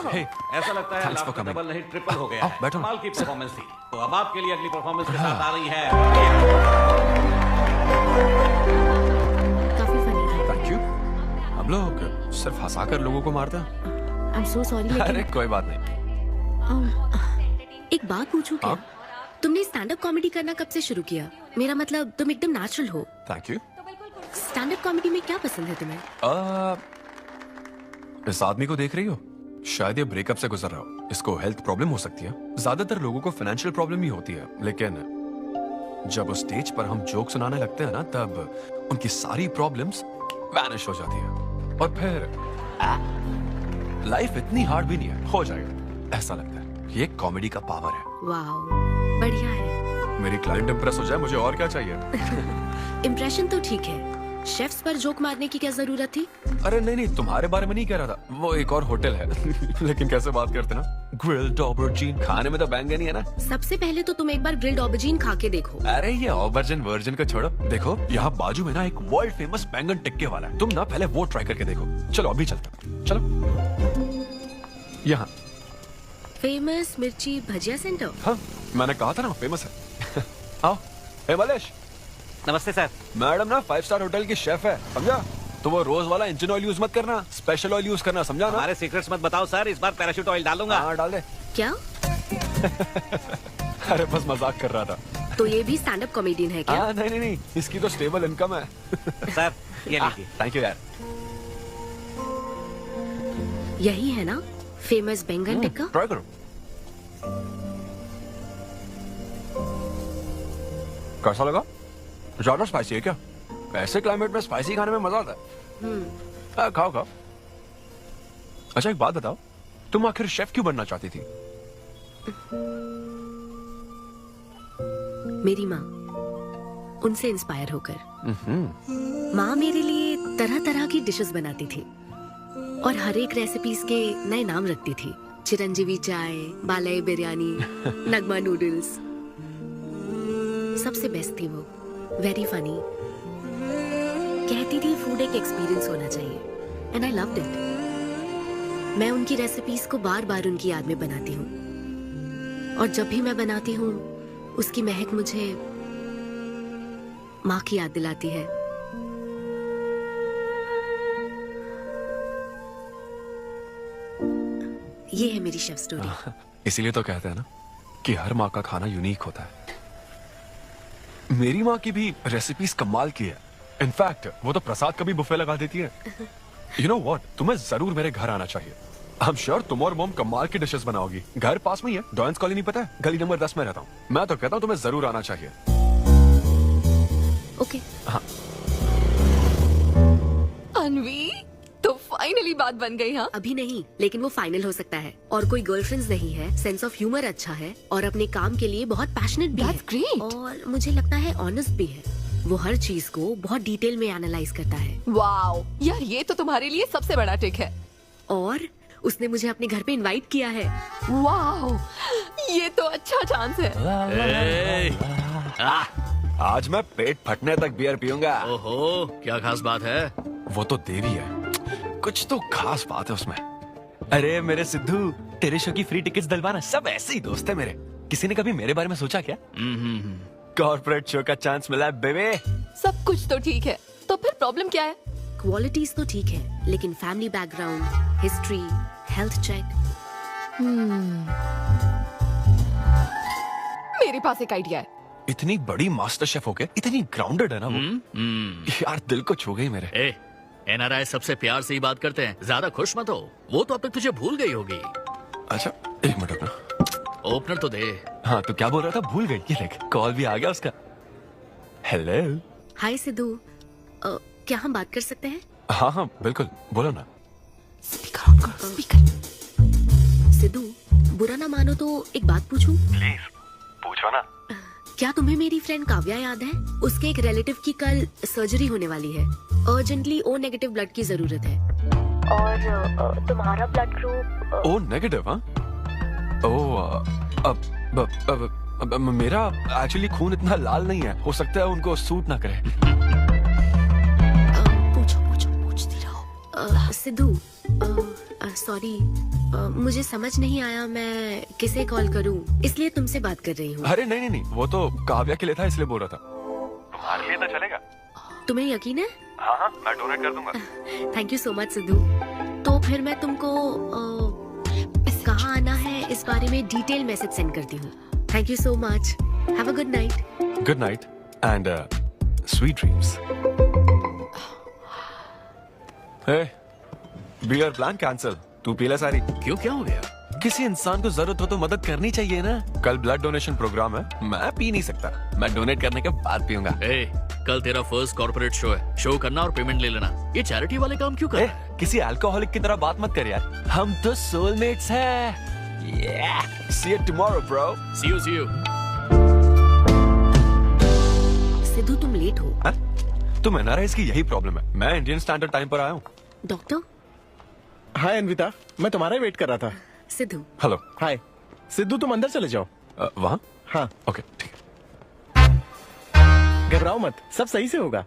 हे, ऐसा लगता है Thanks for आपका coming. डबल नहीं ट्रिपल हो गया है। बैठो। कमाल की परफॉर्मेंस थी। तो अब आपके लिए अगली परफॉर्मेंस के साथ आ रही है। काफी फनी था। Thank you. हम लोग सिर्फ हंसाकर लोगों को मारते हैं। आई एम सो सॉरी। अरे कोई बात नहीं। एक बात पूछूं क्या? तुमने स्टैंड अप कॉमेडी करना कब से शुरू किया? मेरा मतलब तुम एकदम नेचुरल हो। Thank you. Stand up comedy में क्या पसंद है तुम्हें? इस आदमी को देख रही हो? शायद ये ब्रेकअप से गुजर रहा हो। इसको हेल्थ प्रॉब्लम हो सकती है। ज्यादातर लोगों को फाइनेंशियल प्रॉब्लम ही होती है, लेकिन जब उस स्टेज पर हम जोक सुनाने लगते हैं ना, तब उनकी सारी प्रॉब्लम्स वैनिश हो जाती है। और फिर लाइफ इतनी हार्ड भी नहीं है, हो जाएगा, ऐसा लगता है। ये कॉमेडी का पावर है। वाओ, बढ़िया है। मेरी क्लाइंट इंप्रेस हो जाए, मुझे और क्या चाहिए? इम्प्रेशन तो ठीक है, शेफ्स पर जोक मारने की क्या जरूरत थी? अरे नहीं, तुम्हारे बारे में नहीं कह रहा था, वो एक और होटल है। लेकिन कैसे बात करते ना, ग्रिल्ड ऑबरजीन खाने में तो बैंगन ही है ना। सबसे पहले तो तुम एक बार ग्रिल्ड ऑबरजीन खा के देखो। अरे ये ऑबरजीन वर्जिन को छोड़ो, देखो यहाँ बाजू में ना एक वर्ल्ड फेमस बैंगन टिक्के वाला है, तुम ना पहले वो ट्राई करके देखो। चलो अभी चलते, चलो यहाँ फेमस मिर्ची भजिया सेंटर। हाँ, मैंने कहा था ना फेमस है। आओ। हे मलेश। नमस्ते सर। मैडम ना 5 स्टार होटल की शेफ है, समझा? तो वो रोज वाला इंजन ऑयल यूज मत करना, स्पेशल ऑयल यूज करना, समझा ना? हमारे सीक्रेट्स मत बताओ सर, इस बार पैराशूट ऑयल डालूंगा। हाँ डाल दे। क्या? अरे बस मजाक कर रहा था। तो ये भी स्टैंड अप कॉमेडियन है क्या? नहीं, इसकी तो स्टेबल इनकम है। सर ये लीजिए। थैंक यू यार। यही है ना फेमस बैंगन टिक्का? ट्राई करो। कैसा लगा? ज्यादा स्पाइसी है क्या? ऐसे क्लाइमेट में स्पाइसी खाने में मजा आता है। खाओ खाओ। अच्छा एक बात बताओ, तुम आखिर शेफ क्यों बनना चाहती थी? मेरी माँ, उनसे इंस्पायर होकर। माँ मेरे लिए तरह तरह की डिशेस बनाती थी और हर एक रेसिपीज के नए नाम रखती थी। चिरंजीवी चाय, बालाई बिरयानी, नगमा नूडल्स। सबसे बेस्ट थी वो, वेरी फनी। कहती थी फूड एक एक्सपीरियंस होना चाहिए एंड आई लव्ड इट। मैं उनकी रेसिपीज को बार बार उनकी याद में बनाती हूँ और जब भी मैं बनाती हूँ उसकी महक मुझे माँ की याद दिलाती है। ये है मेरी शेफ स्टोरी। इसीलिए तो कहते हैं ना कि हर माँ का खाना यूनिक होता है। मेरी माँ की भी रेसिपीज कमाल की है। इनफैक्ट वो तो प्रसाद का भी बुफे लगा देती है। यू नो व्हाट, तुम्हें जरूर मेरे घर आना चाहिए। आई एम श्योर तुम और मॉम कमाल की डिशेस बनाओगी। घर पास में ही है, डॉयंस कॉलोनी पता है? गली नंबर 10 में रहता हूँ। मैं तो कहता हूँ तुम्हें जरूर आना चाहिए। ओके। हाँ। अनवी, तो फाइनली बात बन गई। हाँ अभी नहीं, लेकिन वो फाइनल हो सकता है। और कोई गर्लफ्रेंड्स नहीं है, सेंस ऑफ ह्यूमर अच्छा है और अपने काम के लिए बहुत पैशनेट भी है। ग्रेट। और मुझे लगता है ऑनेस्ट भी है। वो हर चीज को बहुत डिटेल में एनालाइज करता है। वाओ यार, ये तो तुम्हारे लिए सबसे बड़ा टिक है। और उसने मुझे अपने घर पे इनवाइट किया है। वाओ, ये तो अच्छा चांस है। आज मैं पेट फटने तक बियर पीऊंगा। ओहो, क्या खास बात है? वो तो देवी है, कुछ तो खास बात है उसमें। अरे मेरे सिद्धू, तेरे शो की फ्री टिकट्स दिलवाना, सब ऐसे ही दोस्त है मेरे। किसी ने कभी मेरे बारे में सोचा क्या? कॉर्पोरेट शो का चांस मिला है बेबे। सब कुछ तो ठीक है, तो फिर प्रॉब्लम क्या है? क्वालिटीज तो ठीक है, लेकिन family background, history, health check. मेरे पास एक आइडिया है। इतनी बड़ी मास्टर शेफ होके इतनी ग्राउंडेड है ना वो। यार दिल को छू गई मेरे। एनआरआई सबसे प्यार से ही बात करते हैं, ज्यादा खुश मत हो। वो तो अब तक तुझे भूल गई होगी। अच्छा एक मिनट रुकना। ओपनर तो दे। हाँ तो क्या बोल रहा था? भूल गई। ये देख, कॉल भी आ गया उसका। हेलो। हाय सिद्धू, क्या हम बात कर सकते हैं? हाँ हाँ बिल्कुल, बोलो ना। सिद्धू, बुरा ना मानो तो एक बात पूछूं? प्लीज पूछो ना। क्या तुम्हें मेरी फ्रेंड काव्या याद है? उसके एक रिलेटिव की कल सर्जरी होने वाली है। अर्जेंटली O नेगेटिव ब्लड की जरूरत है। और तुम्हारा ब्लड ग्रुप? O negative? हाँ। मेरा एक्चुअली खून इतना लाल नहीं है, हो सकता है उनको सूट ना करे। पूछती रहो। सिद्धू, सॉरी, मुझे समझ नहीं आया मैं किसे कॉल करूं, इसलिए तुमसे बात कर रही हूँ। अरे नहीं, वो तो काव्या के लिए था, इसलिए बोल रहा था। तुम्हारे लिए तो चलेगा? तुम्हें यकीन है? हाँ, मैं डोनेट कर दूंगा। Thank you so much Sidhu. तो फिर मैं तुमको कहाँ आना है इस बारे में डिटेल मैसेज सेंड करती हूँ। Thank you so much. Have a good night. Good night and sweet dreams. Beer plan cancel. तू पी ले सारी। क्यों, क्या हो गया? किसी इंसान को जरूरत हो तो मदद करनी चाहिए ना। कल ब्लड डोनेशन प्रोग्राम है, मैं पी नहीं सकता। मैं डोनेट करने के बाद पीऊंगा। कल तेरा फर्स्ट कॉर्पोरेट शो है, शो करना और पेमेंट ले लेना। ये चैरिटी वाले काम क्यों कर रहा है? किसी अल्कोहलिक की तरह बात मत कर यार, हम तो सोलमेट्स हैं। See you tomorrow, bro. See you. Sidhu तुम लेट हो। तुम एनआरआई की यही प्रॉब्लम है। मैं इंडियन स्टैंडर्ड टाइम पर आया हूँ। डॉक्टर। हाय अन्विता, मैं तुम्हारा वेट कर रहा था। सिद्धू। हेलो। हाय सिद्धू, तुम अंदर चले जाओ। वहाँ? हाँ ओके ठीक है। घबराओ मत, सब सही से होगा।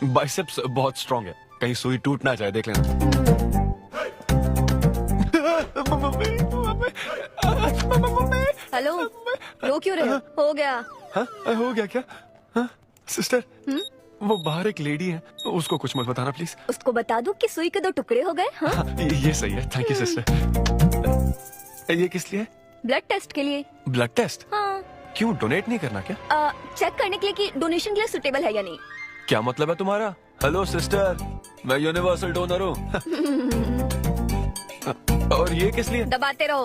बाइसेप्स बहुत स्ट्रांग है, कहीं सुई टूट ना जाए, देख लेना। हेलो, रो क्यों रहे हो? हो गया। हाँ, हो गया क्या? हाँ? सिस्टर, वो बाहर एक लेडी है, उसको कुछ मत बताना प्लीज। उसको बता दो कि सुई के 2 टुकड़े हो गए। हाँ? ये सही है, थैंक यू सिस्टर। ये किस लिए? ब्लड टेस्ट के लिए। Blood test? हाँ। क्यों, डोनेट नहीं करना क्या? चेक करने के लिए कि डोनेशन के लिए सुटेबल है या नहीं। क्या मतलब है तुम्हारा? हेलो सिस्टर, मैं यूनिवर्सल डोनर हूँ। और ये किस लिए? दबाते रहो।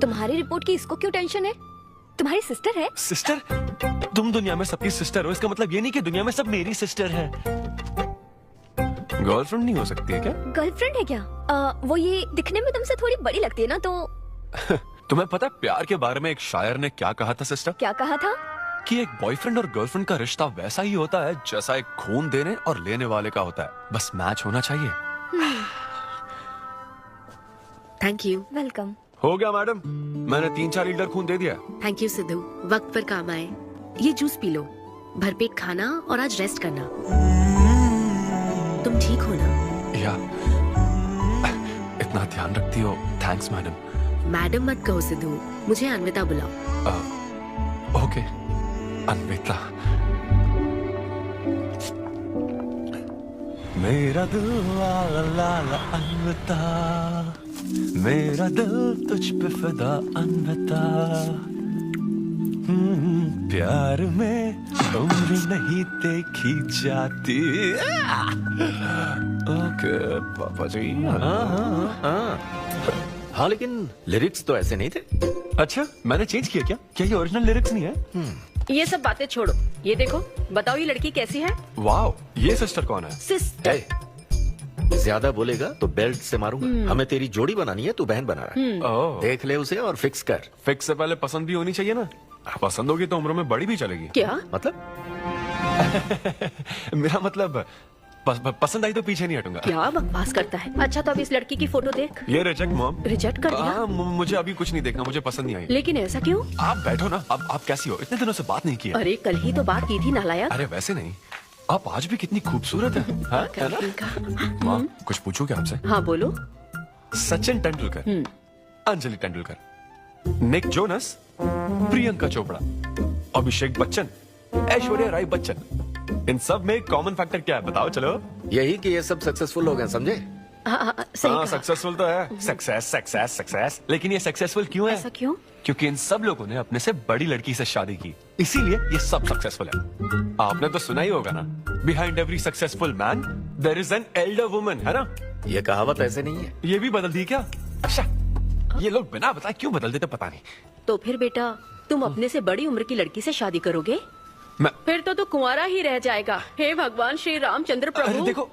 तुम्हारी रिपोर्ट की इसको क्यों टेंशन है? तुम्हारी सिस्टर है। सिस्टर? तुम दुनिया में सबकी सिस्टर हो, इसका मतलब ये नहीं कि दुनिया में सब मेरी सिस्टर है। गर्लफ्रेंड नहीं हो सकती है क्या? गर्लफ्रेंड है क्या? वो ये दिखने में तुमसे थोड़ी बड़ी लगती है ना, तो तुम्हें पता है प्यार के बारे में एक शायर ने क्या कहा था सिस्टर? क्या कहा था? कि एक बॉयफ्रेंड और गर्लफ्रेंड का रिश्ता वैसा ही होता है जैसा एक खून देने और लेने वाले का होता है, बस मैच होना चाहिए। Thank you. वेलकम। हो गया मैडम, मैंने 3-4 लीटर खून दे दिया। थैंक यू सिद्धू, वक्त पर काम आए। ये जूस पी लो, भरपेट खाना और आज रेस्ट करना। तुम ठीक हो ना? या इतना ध्यान रखती हो, थैंक्स मैडम। मैडम मत कहो सिद्धू, मुझे अन्विता बुलाओ। ओके, अन्विता। मेरा दिल वाला अन्विता, मेरा दिल तुझ पे फिदा अन्विता। प्यार में उम्र नहीं देखी जाती। ओके पापा जी। हाँ, लेकिन लिरिक्स तो ऐसे नहीं थे। अच्छा, मैंने चेंज किया क्या? क्या ये ओरिजिनल लिरिक्स नहीं है? ये सब बातें छोड़ो, ये देखो, बताओ ये लड़की कैसी है? वाओ, ये सिस्टर कौन है? सिस्टर। ज्यादा बोलेगा तो बेल्ट से मारूंगा। हमें तेरी जोड़ी बनानी है, तू बहन बना रहा है। देख ले उसे और फिक्स कर। फिक्स से पहले पसंद भी होनी चाहिए ना। पसंद होगी तो उम्र में बड़ी भी चलेगी। क्या मतलब? मेरा मतलब पसंद आई तो पीछे नहीं हटूंगा। क्या बकवास करता है? अच्छा, तो अब इस लड़की की फोटो देख। ये रिजेक्ट मॉम। रिजेक्ट कर दिया? मुझे अभी कुछ नहीं देखना, मुझे पसंद नहीं आई। लेकिन ऐसा क्यों? आप बैठो ना। अब आप कैसी हो? इतने दिनों से बात नहीं किया। अरे कल ही तो बात की थी नालायक। अरे वैसे नहीं, आप आज भी कितनी खूबसूरत है, हाँ? है ना? माँ, कुछ पूछूं क्या आपसे? हाँ बोलो। सचिन तेंदुलकर, अंजलि तेंदुलकर, निक जोनस, प्रियंका चोपड़ा, अभिषेक बच्चन, ऐश्वर्या राय बच्चन, इन सब में कॉमन फैक्टर क्या है बताओ? चलो। यही कि ये सब सक्सेसफुल हो गए, समझे? हाँ, सक्सेसफुल तो है। सक्सेस सक्सेस सक्सेस, लेकिन ये सक्सेसफुल क्यों है? ऐसा क्यों? क्योंकि इन सब लोगों ने अपने से बड़ी लड़की से शादी की, इसीलिए ये सब सक्सेसफुल है। आपने तो सुना ही होगा ना, behind every successful man there is an elder woman, है ना? ये कहावत ऐसे नहीं है। ये भी बदल दी क्या? अच्छा, ये लोग बिना बताए क्यों बदल देते पता नहीं। तो फिर बेटा, तुम अपने से बड़ी उम्र की लड़की से शादी करोगे? फिर तो तू कुंवारा ही रह जाएगा। हे भगवान श्री रामचंद्र प्रभु। अरे देखो,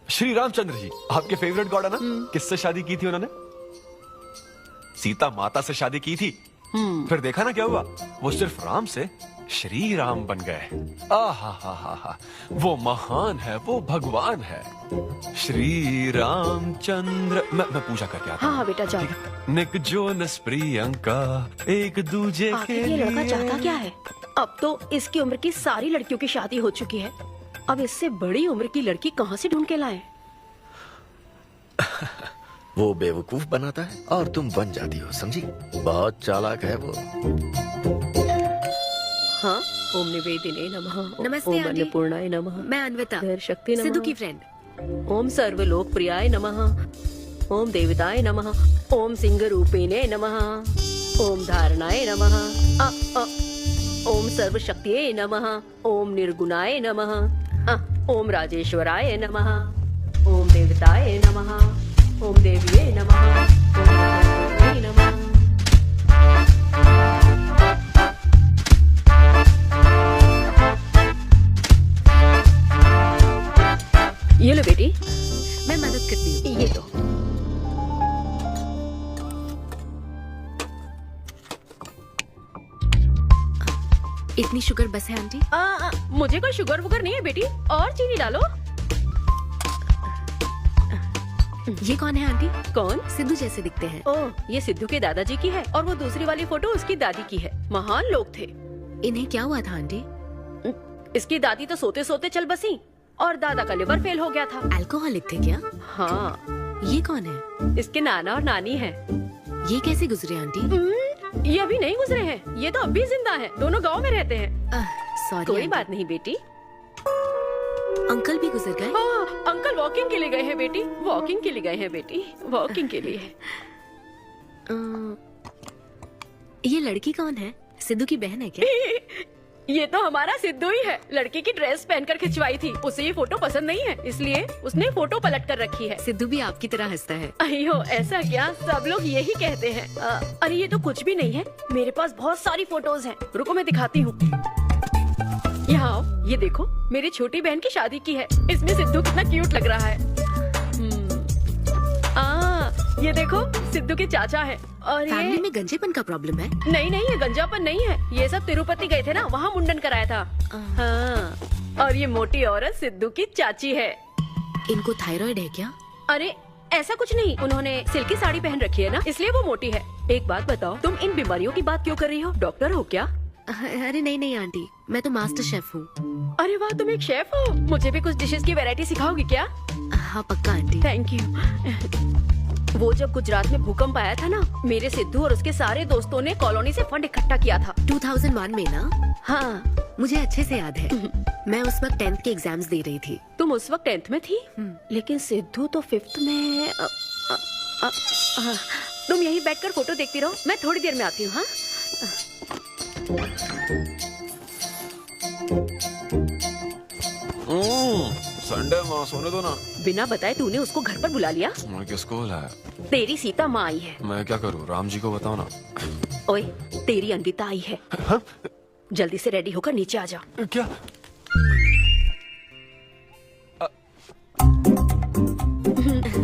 श्री रामचंद्र जी आपके फेवरेट गॉड है ना? किससे शादी की थी उन्होंने? सीता माता से शादी की थी। फिर देखा ना क्या हुआ, वो सिर्फ राम से श्री राम बन गए। आहा, वो महान है, वो भगवान है, श्री रामचंद्र। मैं पूजा करके आता हूँ। हाँ बेटा जाओ। निक जोनस प्रियंका एक दूजे के ये लड़का लिए। चाहता क्या है? अब तो इसकी उम्र की सारी लड़कियों की शादी हो चुकी है, अब इससे बड़ी उम्र की लड़की कहाँ से ढूंढ के लाए? वो बेवकूफ बनाता है और तुम बन जाती हो, समझी? बहुत चालाक है वो। हाँ, ओम निवेदिने नमः। नमस्ते ओम आंटी। अन्नपूर्णाय नमः। मैं अन्विता, शक्ति नमः। सिद्धू की फ्रेंड। ओम सर्वलोक प्रियाय नमः। ओम देवताय नमः। ओम सिंह रूपेणे नमः। ओम धारणाय नमः। ओम सर्वशक्तिये नमः। ओम निर्गुणाय नमः। ओम राजेश्वराय नमः। ओम देवताय नमः। ओम देविये नमः। ओम सरस्वत्यै नमः। ये लो बेटी, मैं मदद करती हूँ। ये लो। इतनी शुगर बस है आंटी? मुझे कोई शुगर वुगर नहीं है बेटी, और चीनी डालो। ये कौन है आंटी? कौन? सिद्धू जैसे दिखते हैं। ओह, ये सिद्धू के दादाजी की है और वो दूसरी वाली फोटो उसकी दादी की है। महान लोग थे। इन्हें क्या हुआ था आंटी? इसकी दादी तो सोते सोते चल बसी और दादा का लिवर फेल हो गया था। अल्कोहलिक थे क्या? हाँ। ये कौन है? इसके नाना और नानी है। ये कैसे गुजरे आंटी? ये अभी नहीं गुजरे हैं, ये तो अब भी जिंदा हैं। दोनों गांव में रहते हैं। सॉरी कोई आंटी। बात नहीं बेटी। अंकल भी गुजर गए? हाँ, अंकल वॉकिंग के लिए गए हैं बेटी, वॉकिंग के लिए गए हैं बेटी, वॉकिंग के लिए। ये लड़की कौन है? सिद्धू की बहन है क्या? ये तो हमारा सिद्धू ही है। लड़की की ड्रेस पहनकर खिंचवाई थी, उसे ये फोटो पसंद नहीं है, इसलिए उसने फोटो पलट कर रखी है। सिद्धू भी आपकी तरह हंसता है। अयो ऐसा क्या, सब लोग यही कहते हैं। अरे ये तो कुछ भी नहीं है, मेरे पास बहुत सारी फोटोज हैं। रुको मैं दिखाती हूँ। यहाँ आओ, ये देखो मेरी छोटी बहन की शादी की है। इसमें सिद्धू कितना क्यूट लग रहा है। ये देखो सिद्धू के चाचा है। और फैमिली ये में गंजेपन का प्रॉब्लम है? नहीं नहीं, ये गंजापन नहीं है। ये सब तिरुपति गए थे ना, वहाँ मुंडन कराया था। हाँ। और ये मोटी औरत सिद्धू की चाची है। इनको थायराइड है क्या? अरे ऐसा कुछ नहीं, उन्होंने सिल्की साड़ी पहन रखी है ना, इसलिए वो मोटी है। एक बात बताओ, तुम इन बीमारियों की बात क्यों कर रही हो? डॉक्टर हो क्या? अरे नहीं नहीं आंटी, मैं तो मास्टर शेफ हूँ। अरे वाह, तुम एक शेफ हो। मुझे भी कुछ डिशेस की वैरायटी सिखाओगी क्या? हाँ पक्का आंटी। Thank you. वो जब गुजरात में भूकंप आया था ना, मेरे सिद्धू और उसके सारे दोस्तों ने कॉलोनी से फंड इकट्ठा किया था। 2001 में ना? हाँ मुझे अच्छे से याद है। मैं उस वक्त 10th के एग्जाम्स दे रही थी। तुम उस वक्त 10th में थी? लेकिन सिद्धू तो 5th में। तुम यहीं बैठकर फोटो देखती रहो, मैं थोड़ी देर में आती हूँ। हाँ संडे माँ सोने दो ना। बिना बताए तूने उसको घर पर बुला लिया? मैं किसको बुलाया? तेरी सीता माँ आई है। मैं क्या करूँ, राम जी को बताओ ना। ओए तेरी अन्विता आई है। जल्दी से रेडी होकर नीचे आ जा। क्या?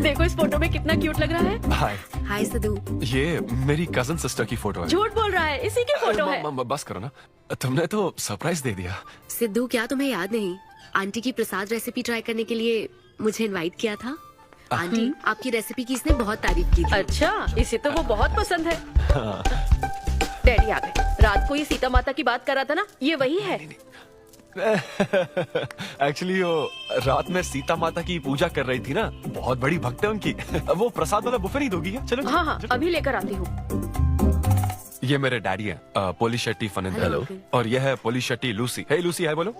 देखो इस फोटो में कितना क्यूट लग रहा है। हाय। हाय सिद्धू। ये मेरी कजन सिस्टर की फोटो है। झूठ बोल रहा है, इसी की फोटो है। बस करो ना, तुमने तो सरप्राइज दे दिया। सिद्धू क्या तुम्हें याद नहीं, आंटी की प्रसाद रेसिपी ट्राई करने के लिए मुझे इनवाइट किया था। आंटी आपकी रेसिपी की इसने बहुत तारीफ की थी। अच्छा, इसे तो वो बहुत पसंद है। डैडी आ गए। रात को ये सीता माता की बात कर रहा था ना, ये वही है। एक्चुअली वो रात में सीता माता की पूजा कर रही थी ना, बहुत बड़ी भक्त है उनकी। वो प्रसाद वाला बुफे नहीं दोगी क्या? चलो हाँ हाँ, अभी लेकर आती हूँ। ये मेरे डैडी है, पोली शेट्टी फनिंदर। हेलो। और ये है पोली शेट्टी लूसी। हे लूसी, हाय बोलो।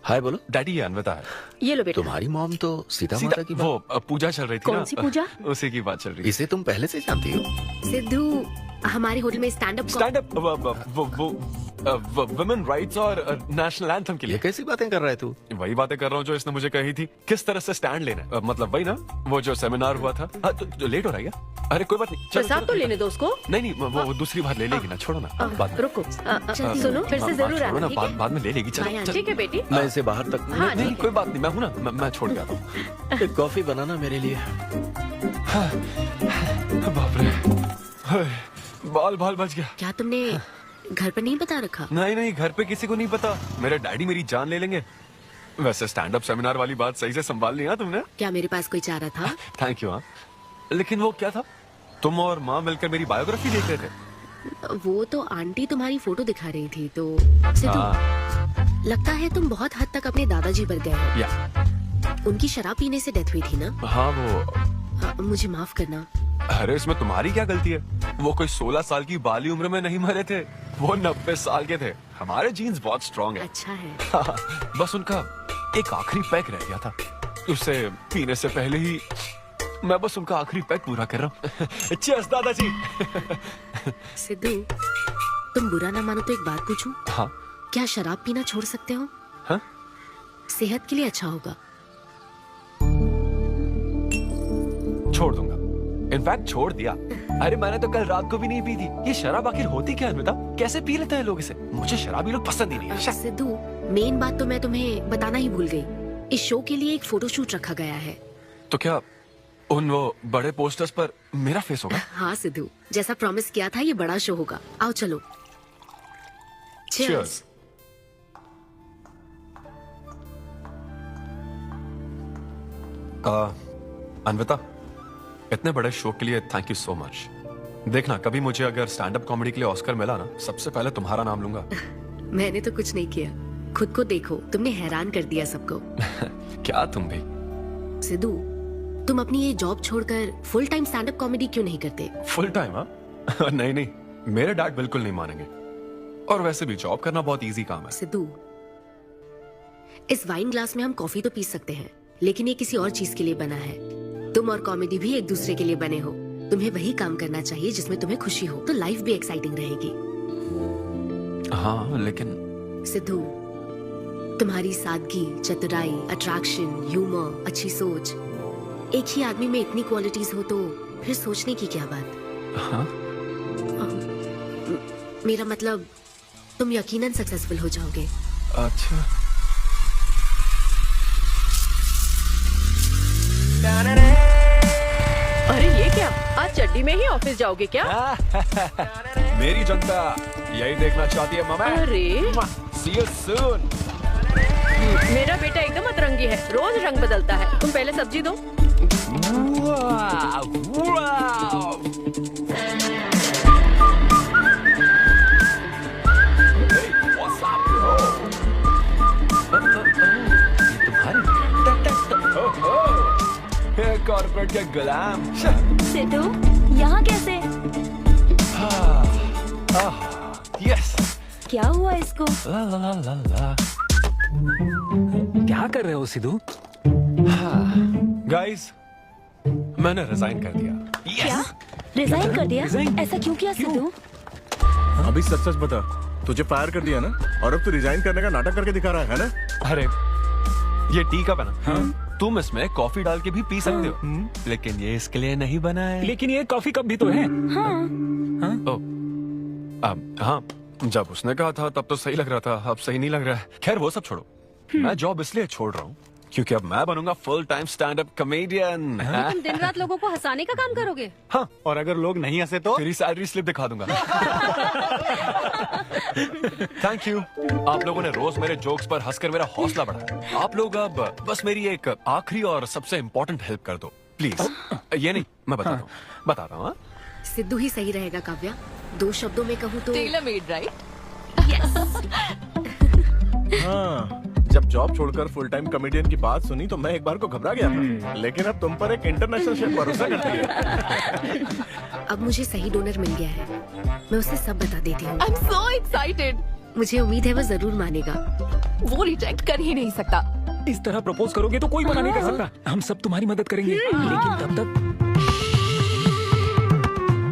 हाय बोलो। डैडी ये अन्विता है। ये लो बेटा। तुम्हारी मॉम तो सीता माता की वो पूजा चल रही थी ना। कौन सी पूजा? उसी की बात चल रही थी। इसे तुम पहले से जानती हो? सिद्धू हमारे होटल में स्टैंड अप वुमेन राइट्स और नेशनल एंथम के लिए। ये कैसी बातें कर रहा है तू? वही बातें कर रहा हूँ जो इसने मुझे कही थी, किस तरह से स्टैंड लेना है। मतलब वही ना, वो जो सेमिनार हुआ था। तो लेट हो रहा है क्या? अरे कोई बात नहीं, प्रसाद तो लेने दो उसको। नहीं वो दूसरी बार ले लेगी ना, छोड़ो ना। बाद में रुको, सुनो फिर से जरूर आना। ठीक है? बाद में ले लेगी। चलो ठीक है बेटी। मैं इसे बाहर तक नहीं, कोई बात नहीं, मैं हूँ ना, मैं छोड़ के आता हूँ। एक कॉफी बनाना मेरे लिए। बाप रे, बाल बच गया। क्या तुमने घर पर नहीं बता रखा? नहीं घर पे किसी को नहीं पता। मेरे डैडी मेरी जान ले लेंगे। वैसे स्टैंड अप सेमिनार वाली बात सही से संभाल लिया तुमने। क्या मेरे पास कोई चारा था? Thank you. हाँ, लेकिन वो क्या था, तुम और माँ मिलकर मेरी बायोग्राफी देख रहे थे। वो तो आंटी तुम्हारी फोटो दिखा रही थी तो। सिद्धू लगता है तुम बहुत हद तक अपने दादाजी पर गए हो। या उनकी शराब पीने से डेथ हुई थी ना? हाँ वो। मुझे माफ करना। अरे इसमें तुम्हारी क्या गलती है? वो कोई 16 साल की बाली उम्र में नहीं मरे थे, वो 90 साल के थे। हमारे जीन्स बहुत स्ट्रॉन्ग है। अच्छा है। बस उनका एक आखिरी पैक रह गया था, उसे पीने से पहले ही मैं बस उनका आखिरी पैक पूरा कर रहा हूँ। चीयर्स दादाजी। सिद्धू तुम बुरा ना मानो तो एक बात पूछूं? हाँ। क्या शराब पीना छोड़ सकते हो? हाँ? सेहत के लिए अच्छा होगा। छोड़ दूंगा, इनफैक्ट छोड़ दिया। अरे मैंने तो कल रात को भी नहीं पी थी। ये शराब आखिर होती क्या है अन्विता? कैसे पी लेते हैं लोग इसे? मुझे शराबी लोग पसंद ही नहीं है। सिद्धू मेन बात तो मैं तुम्हें बताना ही भूल गई। इस शो के लिए एक फोटोशूट रखा गया है। तो क्या उन वो बड़े पोस्टर्स पर मेरा फेस होगा? हाँ सिद्धू, जैसा प्रॉमिस किया था ये बड़ा शो होगा। आओ चलो। Cheers. अन्विता, इतने बड़े शो के लिए थैंक यू सो मच। देखना कभी मुझे अगर स्टैंड अप कॉमेडी के लिए ऑस्कर मिला ना, सबसे पहले तुम्हारा नाम लूंगा। मैंने तो कुछ नहीं किया। खुद को देखो, तुमने हैरान कर दिया सबको। क्या तुम भी? सिद्धू, तुम अपनी ये जॉब छोड़कर full time stand up comedy क्यों नहीं करते? Full time? हाँ नहीं नहीं, मेरे डैड बिल्कुल नहीं मानेंगे। और वैसे भी जॉब करना बहुत इजी काम है। सिद्धू, इस वाइन ग्लास में हम कॉफी तो पी सकते हैं, लेकिन ये किसी और चीज के लिए बना है। तुम और कॉमेडी भी एक दूसरे के लिए बने हो। तुम्हें वही काम करना चाहिए जिसमें तुम्हें खुशी हो, तो लाइफ भी एक्साइटिंग रहेगी। हाँ लेकिन सिद्धू, तुम्हारी सादगी, चतुराई, अट्रैक्शन, ह्यूमर, अच्छी सोच, एक ही आदमी में इतनी क्वालिटीज हो तो फिर सोचने की क्या बात? हाँ? मेरा मतलब, तुम यकीनन सक्सेसफुल हो जाओगे। अच्छा। अरे ये क्या, आज चड्डी में ही ऑफिस जाओगे क्या? मेरी जनता यही देखना चाहती है मामा। अरे See you soon। मेरा बेटा एकदम अतरंगी है, रोज रंग बदलता है। तुम पहले सब्जी दो। कॉर्पोरेट के गुलाम। सिद्धू, यहाँ कैसे? यस। क्या हुआ इसको? ला ला ला ला ला। क्या कर रहे हो सिद्धू? गाइस, मैंने रिजाइन कर दिया। क्या? रिजाइन कर दिया? ऐसा क्यों किया सिद्धू? अभी सच सच बता, तुझे फायर कर दिया ना, और अब तू रिजाइन करने का नाटक करके दिखा रहा है ना? अरे ये टी कप है ना? हाँ? तुम इसमें कॉफी डाल के भी पी सकते हो, लेकिन ये इसके लिए नहीं बना है। लेकिन ये कॉफी कप भी तो है। हाँ, जब उसने कहा था तब तो सही लग रहा था, अब सही नहीं लग रहा है। खैर वो सब छोड़ो, मैं जॉब इसलिए छोड़ रहा हूँ क्योंकि अब मैं बनूंगा full time stand up comedian. तुम दिन रात लोगों को हंसाने का काम करोगे? हाँ, और अगर लोग नहीं हंसे तो तेरी सैलरी स्लिप दिखा दूंगा। थैंक यू, आप लोगों ने रोज मेरे जोक्स पर हंसकर मेरा हौसला बढ़ाया। आप लोग अब बस मेरी एक आखिरी और सबसे इम्पोर्टेंट हेल्प कर दो प्लीज। ये नहीं, मैं बता रहा हूँ। सिद्धू ही सही रहेगा काव्या। 2 शब्दों में कहूँ तो टेलर मेड, राइट? हाँ, जब जॉब छोड़कर फुल टाइम कॉमेडियन की बात सुनी तो मैं एक बार को घबरा गया था, लेकिन अब तुम पर एक इंटरनेशनल शेफ भरोसा करती है। अब मुझे सही डोनर मिल गया है, मैं उसे सब बता देती हूँ। I'm so excited। मुझे उम्मीद है वो जरूर मानेगा। वो रिजेक्ट कर ही नहीं सकता। इस तरह प्रपोज करोगे तो कोई मना नहीं कर सकता। हम सब तुम्हारी मदद करेंगे, लेकिन तब तक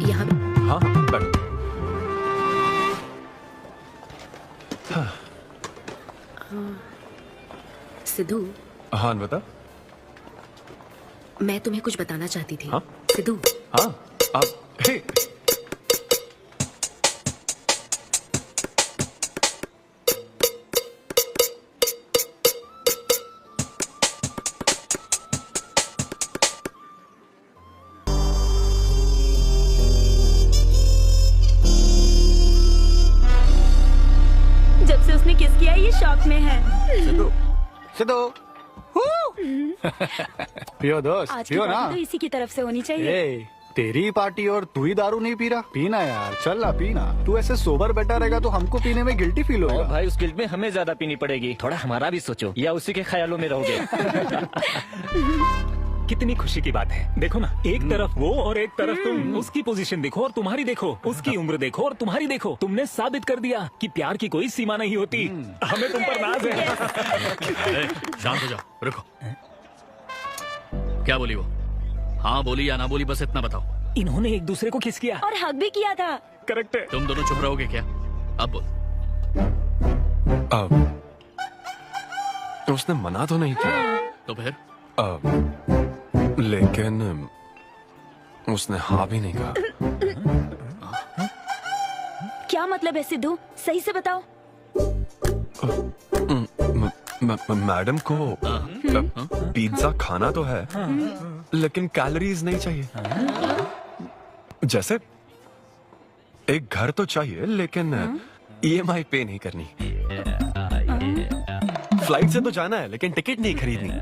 यहाँ। हाँ, बैठो। सिद्धू। हाँ बता। मैं तुम्हें कुछ बताना चाहती थी। हाँ? सिद्धू। हाँ, आप हे। जब से उसने किस किया ये शॉक में है। सिद्धू, सिद्धू। पियो दोस्त, आज की पियो ना। पार्टी तो इसी की तरफ से होनी चाहिए। ए, तेरी पार्टी और तू ही दारू नहीं पी रहा? पीना यार, चल ना पीना। तू ऐसे सोबर बैठा रहेगा तो हमको पीने में गिल्टी फील होगा। भाई उस गिल्ट में हमें ज्यादा पीनी पड़ेगी। थोड़ा हमारा भी सोचो, या उसी के ख्यालों में रहोगे। कितनी खुशी की बात है। देखो ना, एक तरफ वो और एक तरफ तुम। उसकी पोजीशन देखो और तुम्हारी देखो, उसकी उम्र देखो और तुम्हारी देखो। तुमने साबित कर दिया कि प्यार की कोई सीमा नहीं होती। हमें तुम पर नाज है। शांत हो जाओ, रुको। क्या बोली वो? हाँ बोली या ना बोली, बस इतना बताओ। इन्होंने एक दूसरे को किस किया और हक भी किया था। करेक्ट है। तुम दोनों चुप रहोगे क्या? अब बोल। उसने मना तो नहीं किया। तो फिर? लेकिन उसने हाँ भी नहीं कहा। क्या मतलब है सिद्धू, सही से बताओ। मैडम को पिज्जा खाना तो है, लेकिन कैलोरीज नहीं चाहिए। जैसे एक घर तो चाहिए, लेकिन EMI पे नहीं करनी। फ्लाइट से तो जाना है, लेकिन टिकट नहीं खरीदनी।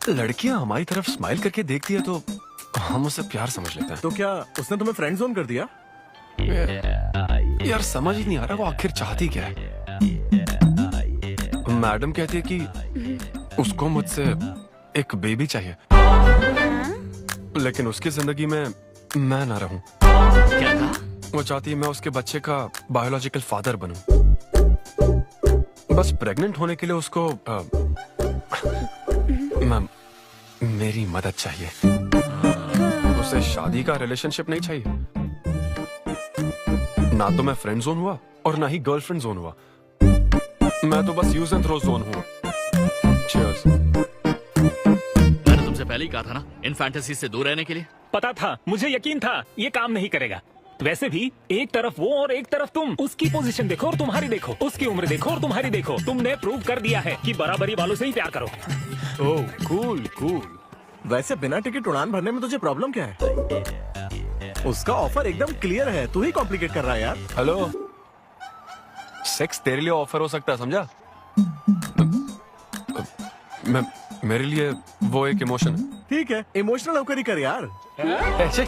लड़कियां हमारी तरफ स्माइल करके देखती है तो हम उसे प्यार समझ लेते हैं। तो क्या उसने तुम्हें फ्रेंड जोन कर दिया? यार समझ ही नहीं आ रहा वो आखिर चाहती क्या है। मैडम कहती है कि उसको मुझसे एक बेबी चाहिए, लेकिन उसकी जिंदगी में मैं ना रहूं। क्या कहा? वो चाहती है मैं उसके बच्चे का बायोलॉजिकल फादर बनूं। बस प्रेग्नेंट होने के लिए उसको मेरी मदद चाहिए। उसे शादी का रिलेशनशिप नहीं चाहिए। ना तो मैं फ्रेंड जोन हुआ और ना ही गर्लफ्रेंड जोन हुआ। मैं तो बस यूज एंड थ्रो जोन हूँ। Cheers. मैंने तुमसे पहले ही कहा था ना इन फैंटेसी से दूर रहने के लिए। पता था, मुझे यकीन था ये काम नहीं करेगा। वैसे भी एक तरफ वो और एक तरफ तुम, उसकी पोजीशन देखो और तुम्हारी देखो, उसकी उम्र देखो और तुम्हारी देखो। तुमने प्रूव कर दिया है कि बराबरी वालों से ही प्यार करो। ओह कूल कूल। वैसे बिना टिकट उड़ान भरने में तुझे प्रॉब्लम क्या है? उसका ऑफर एकदम क्लियर है, तू ही कॉम्प्लिकेट कर रहा है यार। हेलो, सेक्स तेरे लिए ऑफर हो सकता है, समझा? मेरे लिए वो एक इमोशन है। ठीक है, इमोशनल होकर ही कर यार। ऐसे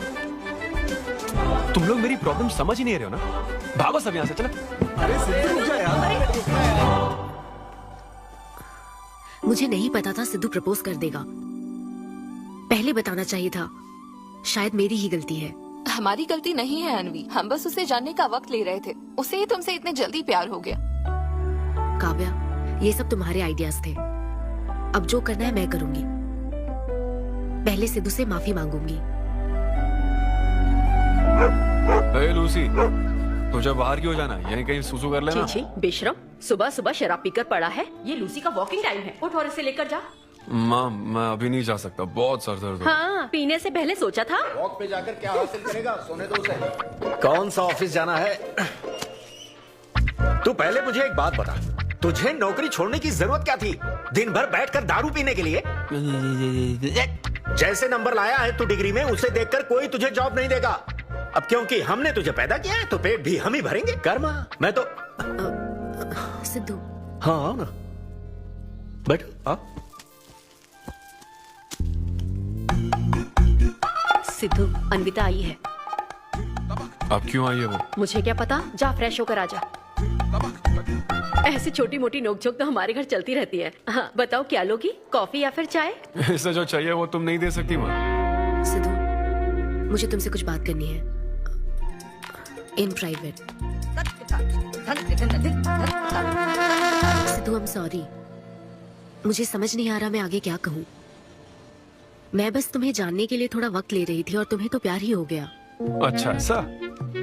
तुम लोग मेरी प्रॉब्लम समझ ही नहीं रहे हो ना। भागो सब यहाँ से, चलो। अरे सिद्धू रुक जा यार। मुझे नहीं पता था सिद्धू प्रपोज कर देगा। पहले बताना चाहिए था। शायद मेरी ही गलती है। हमारी गलती नहीं है अनवी, हम बस उसे जानने का वक्त ले रहे थे। उसे ही तुमसे इतने जल्दी प्यार हो गया। काव्या, ये सब तुम्हारे आइडियाज थे। अब जो करना है मैं करूंगी। पहले सिद्धू से माफी मांगूंगी। हे लूसी, तुझे बाहर क्यों जाना है? यहीं कहीं सुसु कर लेना। छी बेशरम, सुबह सुबह शराब पीकर पड़ा है। ये लूसी का वॉकिंग टाइम है, उठ और इसे लेकर जा। माँ, मैं अभी नहीं जा सकता, बहुत सर दर्द हो। हाँ, पीने से पहले सोचा था। वॉक पे जाकर क्या हासिल करेगा? सोने दो उसे। कौन सा ऑफिस जाना है? तू पहले मुझे एक बात बता, तुझे नौकरी छोड़ने की जरूरत क्या थी? दिन भर बैठकर दारू पीने के लिए? जैसे नंबर लाया है तू डिग्री में, उसे देखकर कोई तुझे जॉब नहीं देगा। अब क्योंकि हमने तुझे पैदा किया है तो पेट भी हम ही भरेंगे। कर्मा, मैं तो सिद्धू। हाँ आओ ना, बैठ आओ। सिद्धू, अन्विता आई है। अब क्यों आई है वो? मुझे क्या पता, जा फ्रेश होकर आ जा। ऐसी छोटी मोटी नोकझोंक तो हमारे घर चलती रहती है। हाँ, बताओ क्या लोगी, कॉफी या फिर चाय? इसे जो चाहिए वो तुम नहीं दे सकती माँ। सिद्धू, मुझे तुमसे कुछ बात करनी है, in private. Sidhu, I am sorry. मुझे समझ नहीं आ रहा मैं आगे क्या कहूँ। मैं बस तुम्हें जानने के लिए थोड़ा वक्त ले रही थी और तुम्हें तो प्यार ही हो गया। अच्छा ऐसा?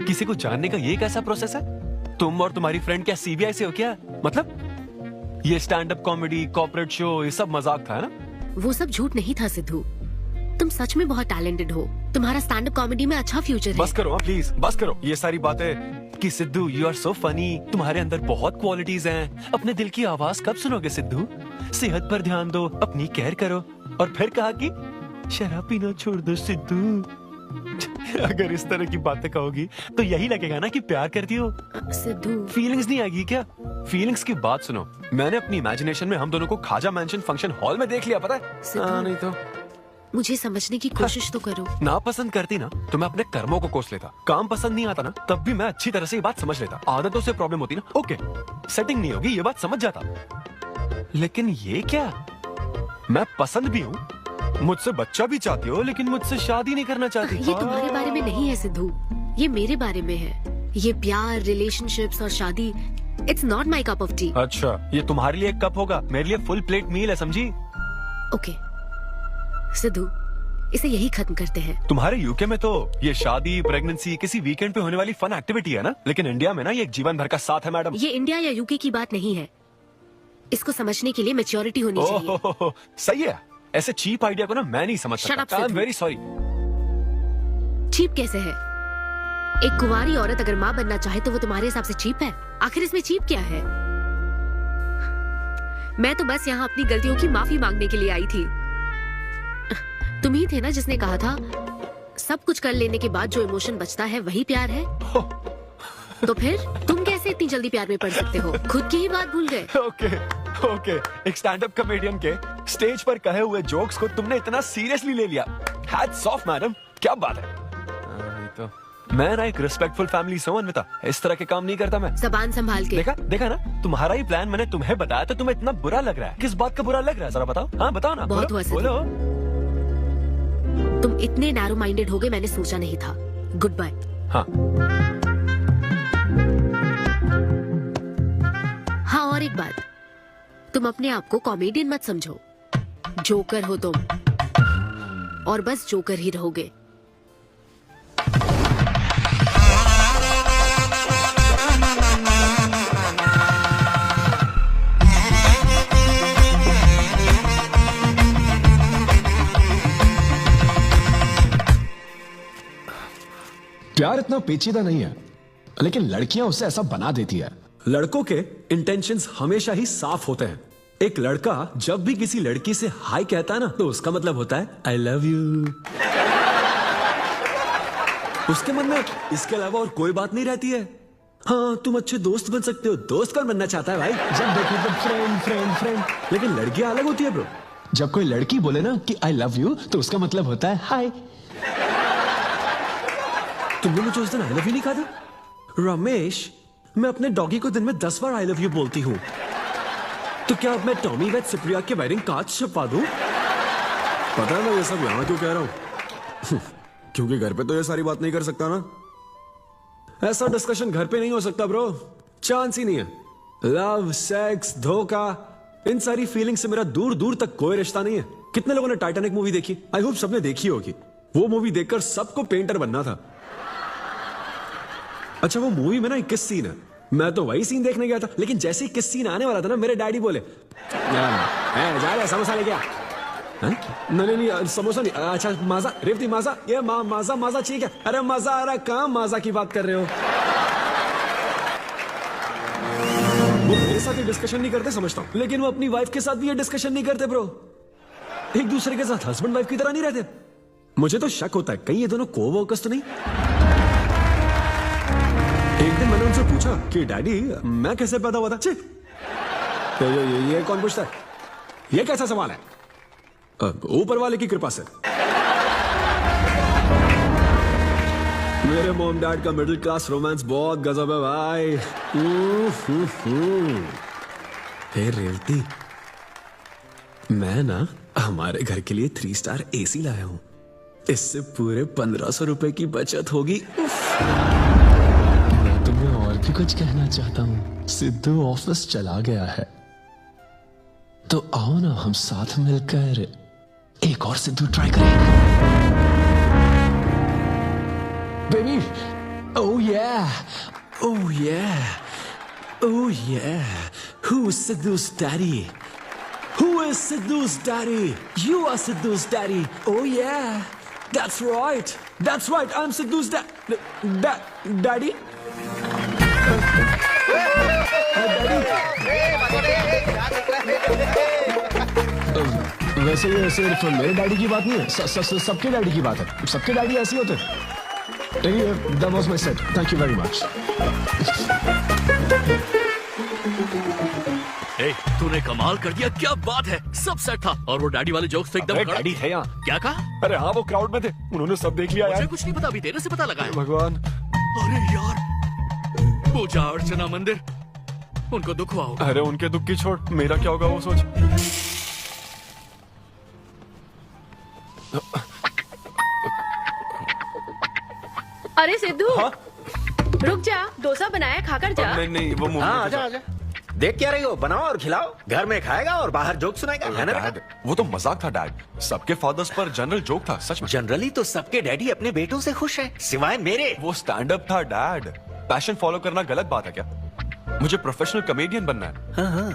किसी को जानने का ये कैसा प्रोसेस है? तुम और तुम्हारी फ्रेंड क्या सीबीआई से हो क्या? मतलब ये stand up comedy, corporate show, ये सब मजाक था, है ना? वो सब झूठ नहीं था सिद्धू। तुम सच में बहुत टैलेंटेड हो। तुम्हारा स्टैंड अप कॉमेडी में अच्छा फ्यूचर है। बस करो प्लीज, बस करो ये सारी बातें कि Sidhu you are so funny, तुम्हारे अंदर बहुत क्वालिटीज हैं। अपने दिल की आवाज कब सुनोगे सिद्धू? सेहत पर ध्यान दो, अपनी केयर करो। और फिर कहा कि शराब पीना छोड़ दो सिद्धू। अगर इस तरह की बातें कहोगी तो यही लगेगा ना कि प्यार करती हो। सिद्धू, फीलिंग्स नहीं आएगी क्या? फीलिंग्स की बात सुनो, मैंने अपनी इमेजिनेशन में हम दोनों को खाजा मैंशन फंक्शन हॉल में देख लिया, पता है? नहीं तो मुझे समझने की कोशिश तो करो। ना पसंद करती ना तो मैं अपने कर्मों को कोस लेता। काम पसंद नहीं आता ना तब भी मैं अच्छी तरह से ये बात समझ लेता। आदतों से प्रॉब्लम होती ना, ओके सेटिंग नहीं होगी, ये बात समझ जाता। लेकिन ये क्या, मैं पसंद भी हूँ, मुझसे बच्चा भी चाहती हो, लेकिन मुझसे शादी नहीं करना चाहती। ये तुम्हारे बारे में नहीं है सिद्धू, ये मेरे बारे में है। ये प्यार, रिलेशनशिप्स और शादी, it's not my cup of T. अच्छा, ये तुम्हारे लिए एक कप होगा, मेरे लिए फुल प्लेट मील है, समझी? ओके सिद्धू, इसे यही खत्म करते हैं। तुम्हारे यूके में तो ये शादी, प्रेगनेंसी किसी वीकेंड पे होने वाली फन एक्टिविटी है ना, लेकिन इंडिया में ना ये एक जीवन भर का साथ है मैडम। ये इंडिया या यूके की बात नहीं है। इसको समझने के लिए मैच्योरिटी होनी चाहिए। सही है, ऐसे चीप आइडिया को ना मैं नहीं समझ सकता। I am very sorry. Cheap कैसे है? एक कुंवारी औरत अगर माँ बनना चाहे तो वो तुम्हारे हिसाब से चीप है? आखिर इसमें चीप क्या है? मैं तो बस यहाँ अपनी गलतियों की माफी मांगने के लिए आई थी। तुम ही थे ना जिसने कहा था सब कुछ कर लेने के बाद जो इमोशन बचता है वही प्यार है। तो फिर तुम कैसे इतनी जल्दी प्यार में पड़ सकते हो? खुद की ही बात भूल गए। ओके, एक स्टैंड अप कॉमेडियन के स्टेज पर कहे हुए जोक्स को तुमने इतना सीरियसली ले लिया। हैट्स ऑफ मैडम, क्या बात है। तो मैं ना एक रिस्पेक्टफुल फैमिली से हूं अनविता, इस तरह के काम नहीं करता मैं। जबान संभाल के। देखा ना, तुम्हारा ही प्लान मैंने तुम्हें बताया तो तुम्हें इतना बुरा लग रहा है। किस बात का बुरा लग रहा है जरा बताओ। हाँ बताओ ना। बहुत हुआ बोलो। तुम इतने नैरो माइंडेड होगे मैंने सोचा नहीं था। Goodbye. हाँ हाँ, और एक बात, तुम अपने आप को कॉमेडियन मत समझो, जोकर हो तुम, और बस जोकर ही रहोगे। प्यार इतना पेचीदा नहीं है, लेकिन लड़कियां उसे ऐसा बना देती है। लड़कों के इंटेंशंस हमेशा ही साफ होते हैं। एक लड़का जब भी किसी लड़की से हाय कहता है ना, तो उसका मतलब होता है आई लव यू। उसके मन में इसके अलावा और कोई बात नहीं रहती है। हाँ, तुम अच्छे दोस्त बन सकते हो। दोस्त कौन बनना चाहता है भाई? जब देखो तो फ्रेंड फ्रेंड फ्रेंड। लेकिन लड़कियां अलग होती है ब्रो। जब कोई लड़की बोले ना कि आई लव यू, तो उसका मतलब होता है हाय। तुमने मुझे उस दिन आई लव यू नहीं कहा था? रमेश, मैं अपने डॉगी को दिन में 10 बार आई लव यू बोलती हूँ। तो क्या अब मैं टॉमी वेद सुप्रिया के वेडिंग कार्ड छपवा दूं? पता है मैं ये सब यहाँ क्यों कह रहा हूँ? क्योंकि घर पे तो ये सारी बात नहीं कर सकता ना। ऐसा डिस्कशन घर पे नहीं हो सकता ब्रो, चांस ही नहीं है। लव, सेक्स, धोखा, इन सारी फीलिंग से मेरा दूर दूर तक कोई रिश्ता नहीं है। कितने लोगों ने टाइटैनिक मूवी देखी? आई होप सबने देखी होगी। वो मूवी देखकर सबको पेंटर बनना था। अच्छा, वो मूवी में ना 21 सीन है। मैं तो वही सीन देखने गया था, लेकिन जैसे ही 21 सीन आने वाला था ना, मेरे डैडी बोले जा रहे समोसा लेके आ। नहीं, समोसा नहीं। अच्छा, माजा, रेवती माजा, ये माजा ठीक है। अरे मजा आ रहा, कहाँ माजा की बात कर रहे हो? वो मेरे साथ ये डिस्कशन नहीं करते समझता हूँ, लेकिन वो अपनी वाइफ के साथ भी ये डिस्कशन नहीं करते ब्रो। एक दूसरे के साथ हस्बैंड वाइफ की तरह नहीं रहते। मुझे तो शक होता है कहीं ये दोनों को-वर्कर्स तो नहीं। एक दिन मैंने उनसे पूछा कि डैडी, मैं कैसे पैदा हुआ था? तो ये कौन पूछता है? ये कैसा सवाल है? ऊपर वाले की कृपा से। मेरे मॉम डैड का मिडिल क्लास रोमांस बहुत गजब है भाई। हे रेवती, मैं ना हमारे घर के लिए 3 स्टार AC लाया हूं। इससे पूरे 1500 रुपए की बचत होगी। मैं तुम्हें और भी कुछ कहना चाहता हूँ। सिद्धू ऑफिस चला गया है, तो आओ ना हम साथ मिलकर एक और सिद्धू ट्राई करें। Baby, oh yeah, oh yeah, oh yeah. Who is Sidhu's daddy? Who is Sidhu's daddy? You are Sidhu's daddy. Oh yeah, that's right. That's right. I'm Sidhu's daddy. वैसे ये सिर्फ मेरे डैडी की बात नहीं है, सबके डैडी की बात है। सबके डैडी ऐसे ही होते हैं। That was my set. Thank you very much. तूने कमाल कर दिया, क्या बात है। सब सेट था और वो डैडी वाले जोक्स तो एकदम डैडी थे यहाँ। क्या कहा? अरे हाँ, वो क्राउड में थे, उन्होंने सब देख लिया यार। मुझे कुछ नहीं पता, अभी तेरे से पता लगा है। भगवान। अरे यार, पूजा अर्चना मंदिर, उनको दुख हुआ होगा। अरे उनके दुख की छोड़, मेरा क्या होगा वो सोच। अरे सिद्धू, रुक जा, डोसा बनाया, खाकर जा। नहीं, वो मुंह हाँ, आजा। देख क्या रही हो? बनाओ और खिलाओ। घर में खाएगा और बाहर जोक सुनाएगा, है ना? डैड, वो तो मजाक था डैड। सबके फादर्स पर जनरल जोक था, सच में। जनरली तो सबके डैडी अपने बेटों से खुश हैं, सिवाय मेरे। वो स्टैंड अप था डैड। पैशन फॉलो करना गलत बात है क्या? मुझे प्रोफेशनल कॉमेडियन बनना है। हाँ,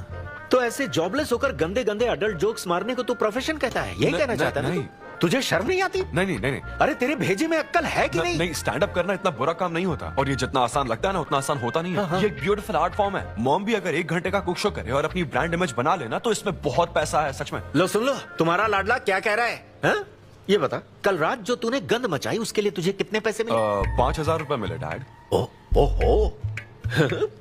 तो ऐसे जॉबलेस होकर गंदे गंदे अडल्ट जोक्स मारने को तू प्रोफेशन कहता है? यही कहना चाहता है ना? तुझे शर्म नहीं आती? नहीं। अरे तेरे भेजे में अक्ल है कि नहीं? नहीं, स्टैंड अप करना इतना बुरा काम नहीं होता, और ये जितना आसान लगता है ना उतना आसान होता नहीं है। ये एक ब्यूटीफुल आर्ट फॉर्म है। मॉम भी अगर 1 घंटे का कुक शो करे और अपनी ब्रांड इमेज बना लेना, तो इसमें बहुत पैसा है, सच में। लो सुन लो, तुम्हारा लाडला क्या कह रहा है? हाँ? ये बता, कल रात जो तूने गंद मचाई उसके लिए तुझे कितने पैसे मिले? 5000 रुपए मिले डैड। ओहो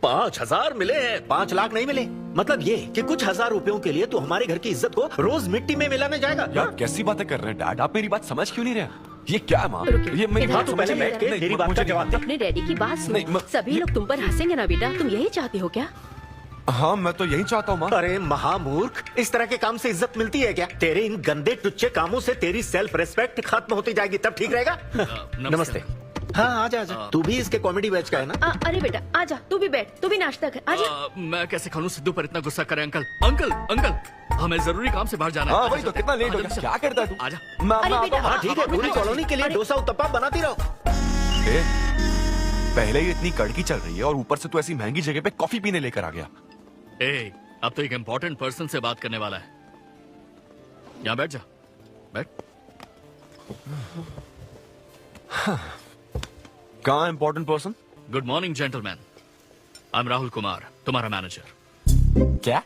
5000 मिले हैं, 5 लाख नहीं मिले। मतलब ये कि कुछ हजार रुपयों के लिए तू हमारे घर की इज्जत को रोज मिट्टी में मिलाने जाएगा? यार कैसी बातें कर रहे हैं डैड, आप मेरी बात समझ क्यों नहीं रहे? ये क्या है माँ? रुकिए, ये मेरी इधर बात तो समझ पहले में बैठ के नहीं, मेरी बात मुझे का जवाब दे। अपने डैडी की बात नहीं, सुनो। सभी लोग तुम पर हंसेंगे ना बेटा, तुम यही चाहती हो क्या? हाँ मैं तो यही चाहता हूँ माँ। अरे महामूर्ख, इस तरह के काम से इज्जत मिलती है क्या? तेरे इन गंदे टुच्चे कामों से तेरी सेल्फ रिस्पेक्ट खत्म होती जाएगी, तब ठीक रहेगा। नमस्ते। हाँ आजा आजा, तू भी इसके कॉमेडी बैच का है ना? अरे बेटा आजा, तू भी बैठ, तू भी नाश्ता कर, आजा। मैं कैसे खाऊं? सिद्धू पर इतना गुस्सा करे अंकल। अंकल अंकल हमें जरूरी काम से बाहर जाना है। हाँ वही तो, कितना लेट हो गया? क्या करता है तू? आजा। मैं आता हूँ। हाँ ठीक है, पूरी कॉलोनी के लिए डोसा उत्तपा बनाती रहो। पहले ही इतनी कड़की चल रही है और ऊपर से तू ऐसी महंगी जगह पे कॉफी पीने लेकर आ गया। ए, अब तो एक इम्पोर्टेंट पर्सन से बात करने वाला है। यहाँ बैठ जा, बैठ। कहाँ important person? Good morning gentleman, I am Rahul Kumar, तुम्हारा मैनेजर। क्या?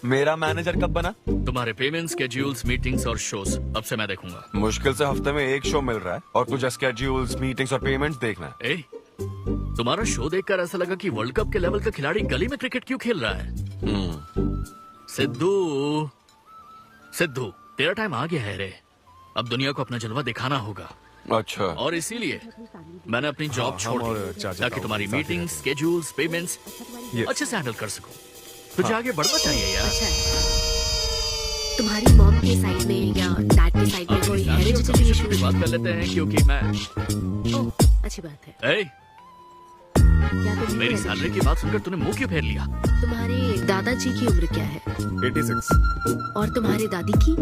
मेरा मैनेजर कब बना? तुम्हारे पेमेंट स्केड्यूल्स, मीटिंग्स और शोज अब से मैं देखूंगा। मुश्किल से हफ्ते में एक शो मिल रहा है और तुझे स्केड्यूल्स, मीटिंग्स और पेमेंट्स देखना है। ए, तुम्हारा शो देखकर ऐसा लगा कि वर्ल्ड कप के लेवल का खिलाड़ी गली में क्रिकेट क्यों खेल रहा है? सिद्धू सिद्धू, तेरा टाइम आ गया है रे। अब दुनिया को अपना जलवा दिखाना होगा। अच्छा। और इसीलिए मैंने अपनी जॉब छोड़ दी ताकि तुम्हारी मीटिंग, स्केड्यूल्स, पेमेंट्स अच्छे से हैंडल कर सकूं। तुझे आगे बढ़ना चाहिए यार। तुम्हारी मॉम के साइड में या डैड के साइड में कोई हेरिडिटरी इशू? बात कर लेते हैं क्योंकि मैं अच्छी बात है। ए, मेरी सैलरी की बात सुनकर तूने मुंह क्यों फेर लिया? तुम्हारे दादाजी की उम्र क्या है? 86। और तुम्हारे दादी की?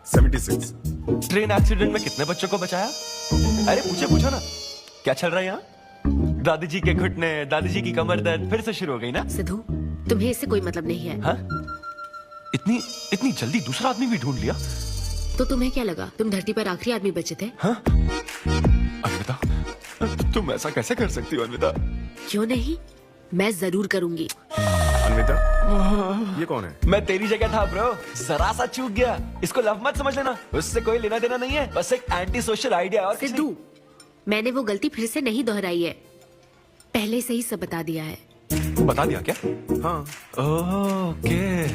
76। ट्रेन एक्सीडेंट में कितने बच्चों को बचाया? अरे पूछो ना, क्या चल रहा है यहाँ? दादी जी के घुटने, दादी जी की कमर दर्द फिर से शुरू हो गई ना? सिद्धू, तुम्हें इससे कोई मतलब नहीं है। हाँ? इतनी जल्दी दूसरा आदमी भी ढूंढ लिया? तो तुम्हें क्या लगा तुम धरती पर आखिरी आदमी बचे थे? हाँ? अन्विता, तुम ऐसा कैसे कर सकती हो अन्विता? क्यों नहीं, मैं जरूर करूंगी। अन्विता, ये कौन है? मैं तेरी जगह था ब्रो, जरा सा चूक गया। इसको लव मत समझ लेना, उससे कोई लेना देना नहीं है, बस एक एंटी सोशल आइडिया। और सिद्धू, मैंने वो गलती फिर से नहीं दोहराई है, पहले से ही सब बता दिया है। बता दिया क्या? हाँ। ओके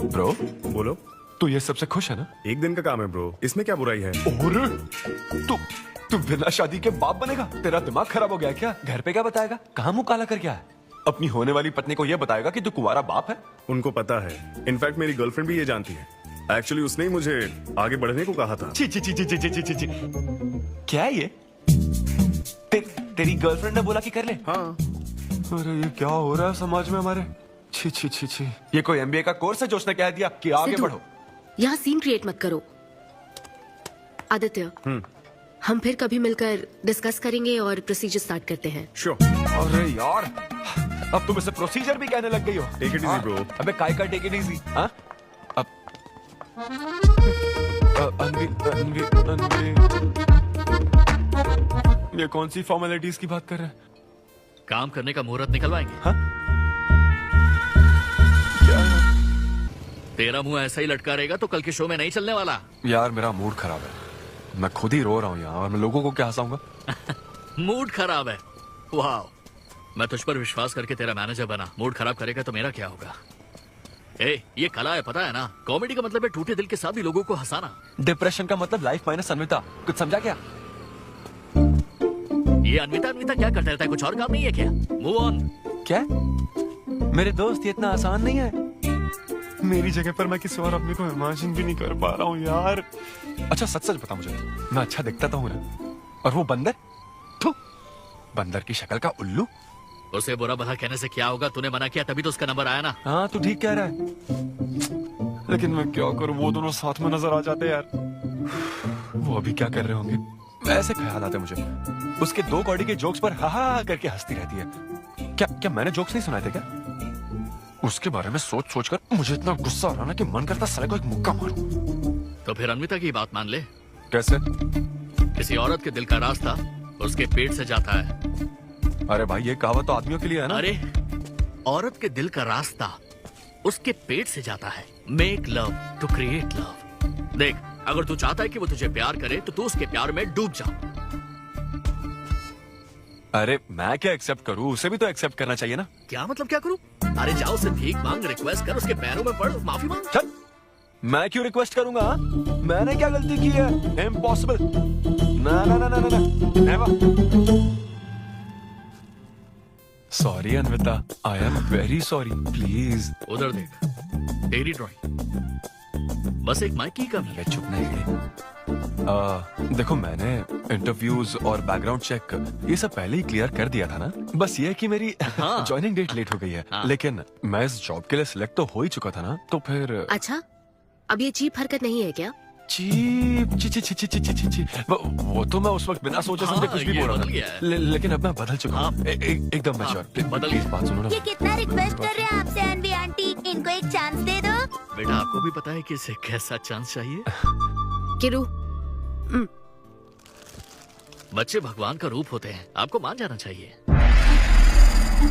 ब्रो, बोलो। तू ये सबसे खुश है ना? एक दिन का काम है ब्रो, इसमें क्या बुराई है? और तू बिना शादी के बाप बनेगा? तेरा दिमाग खराब हो गया क्या? घर पे क्या बताएगा? कहाँ मुंह काला कर क्या है? अपनी होने वाली पत्नी को ये बताएगा कि तू कुंवारा बाप है? उनको पता है, इनफैक्ट मेरी गर्लफ्रेंड भी ये जानती है। एक्चुअली उसने ही मुझे आगे बढ़ने को कहा था। ची ची ची ची ची ची ची ची। क्या है ये? तेरी गर्लफ्रेंड ने बोला कि कर ले? हाँ। अरे ये क्या हो रहा है समाज में हमारे? छी छी छी छी। ये कोई एमबीए का कोर्स है जो उसने कह दिया कि आगे बढ़ो? यहाँ सीन क्रिएट मत करो। आदित्य, हम फिर कभी मिलकर डिस्कस करेंगे और प्रोसीजर स्टार्ट करते हैं। श्योर। अरे यार, अब तुम इसे प्रोसीजर भी कहने लग गई हो। Take it easy bro. अबे काय का टेक इट इजी? हाँ? अब ये कौन सी फॉर्मेलिटीज की बात कर रहे हैं? काम करने का मुहूर्त निकलवाएंगे। हाँ? तेरा मुंह ऐसा ही लटका रहेगा तो कल के शो में नहीं चलने वाला। यार मेरा मूड खराब है, मैं खुद ही रो रहा हूँ यहाँ और मैं लोगों को क्या हंसाऊंगा? मूड खराब है? वाह, मैं तुझ पर विश्वास करके तेरा मैनेजर बना, मूड खराब करेगा तो मेरा क्या होगा? ए, ये कला है, पता है ना? कॉमेडी का मतलब है टूटे दिल के साथ भी लोगों को हंसाना। डिप्रेशन का मतलब लाइफ माइनस अन्विता, कुछ समझा क्या? ये अन्विता क्या करता रहता है? कुछ और काम नहीं है क्या? Move on. क्या? मेरे दोस्त, ये इतना आसान नहीं है। मेरी जगह पर मैं किसी और आदमी को इमेजिन भी नहीं कर पा रहा हूँ यार। अच्छा सच सच बता मुझे, मैं अच्छा दिखता तो हूँ ना? और वो बंदर, बंदर की शक्ल का उल्लू, उसे बुरा भला कहने से क्या होगा? तूने मना किया तभी तो उसका नंबर आया ना। हाँ तू ठीक कह रहा है, लेकिन मैं क्या करूँ, वो दोनों साथ में नजर आ जाते यार। वो अभी क्या कर रहे होंगे? ऐसे ख्याल आते मुझे। उसके दो कौड़ी के जोक्स पर हा हा करके हंसती रहती है। क्या मैंने जोक्स नहीं सुनाए थे क्या? उसके बारे में सोच सोच कर मुझे इतना गुस्सा आ रहा ना कि मन करता साले को एक मुक्का मारूं। तो फिर अन्विता की बात मान ले। कैसे? किसी औरत के दिल का रास्ता उसके पेट से जाता है। अरे भाई ये कहावत तो आदमियों के लिए है ना? अरे औरत के दिल का रास्ता उसके पेट से जाता है। Make love to create love. देख, अगर तू चाहता है कि वो तुझे प्यार करे तो तू उसके प्यार में डूब जा। अरे मैं क्या एक्सेप्ट करूं? उसे भी तो एक्सेप्ट करना चाहिए ना? क्या मतलब क्या करूं? अरे जाओ, उसे भीख मांग, रिक्वेस्ट कर, उसके पैरों में पड़, माफी मांग। चल, मैं क्यों रिक्वेस्ट करूंगा? हाँ? मैंने क्या गलती की है? इम्पॉसिबल। ना ना ना ना ना never. Sorry Anvita, I am very sorry, please. उधर देख, तेरी ड्राइंग, बस एक माइक की कमी है। चुप नहीं। देखो मैंने इंटरव्यूज और बैकग्राउंड चेक ये सब पहले ही क्लियर कर दिया था ना। बस ये है कि मेरी ज्वाइनिंग डेट लेट हो गई है। लेकिन मैं इस जॉब के लिए सिलेक्ट तो हो ही चुका था ना, तो फिर। अच्छा, अब ये चीप हरकत नहीं है क्या? चीप ची ची ची ची ची ची ची वो तो मैं उस वक्त बिना सोचे समझे कुछ भी बोल रहा था। लेकिन अब मैं बदल चुका हूँ, एकदम मैच्योर। प्लीज बात सुनो ना। ये कितना रिक्वेस्ट कर रहे हैं आपसे अनवी आंटी, इनको एक चांस दे दो। बेटा आपको भी पता है कि इसे कैसा चांस चाहिए। किरू, बच्चे भगवान का रूप होते हैं, आपको मान जाना चाहिए।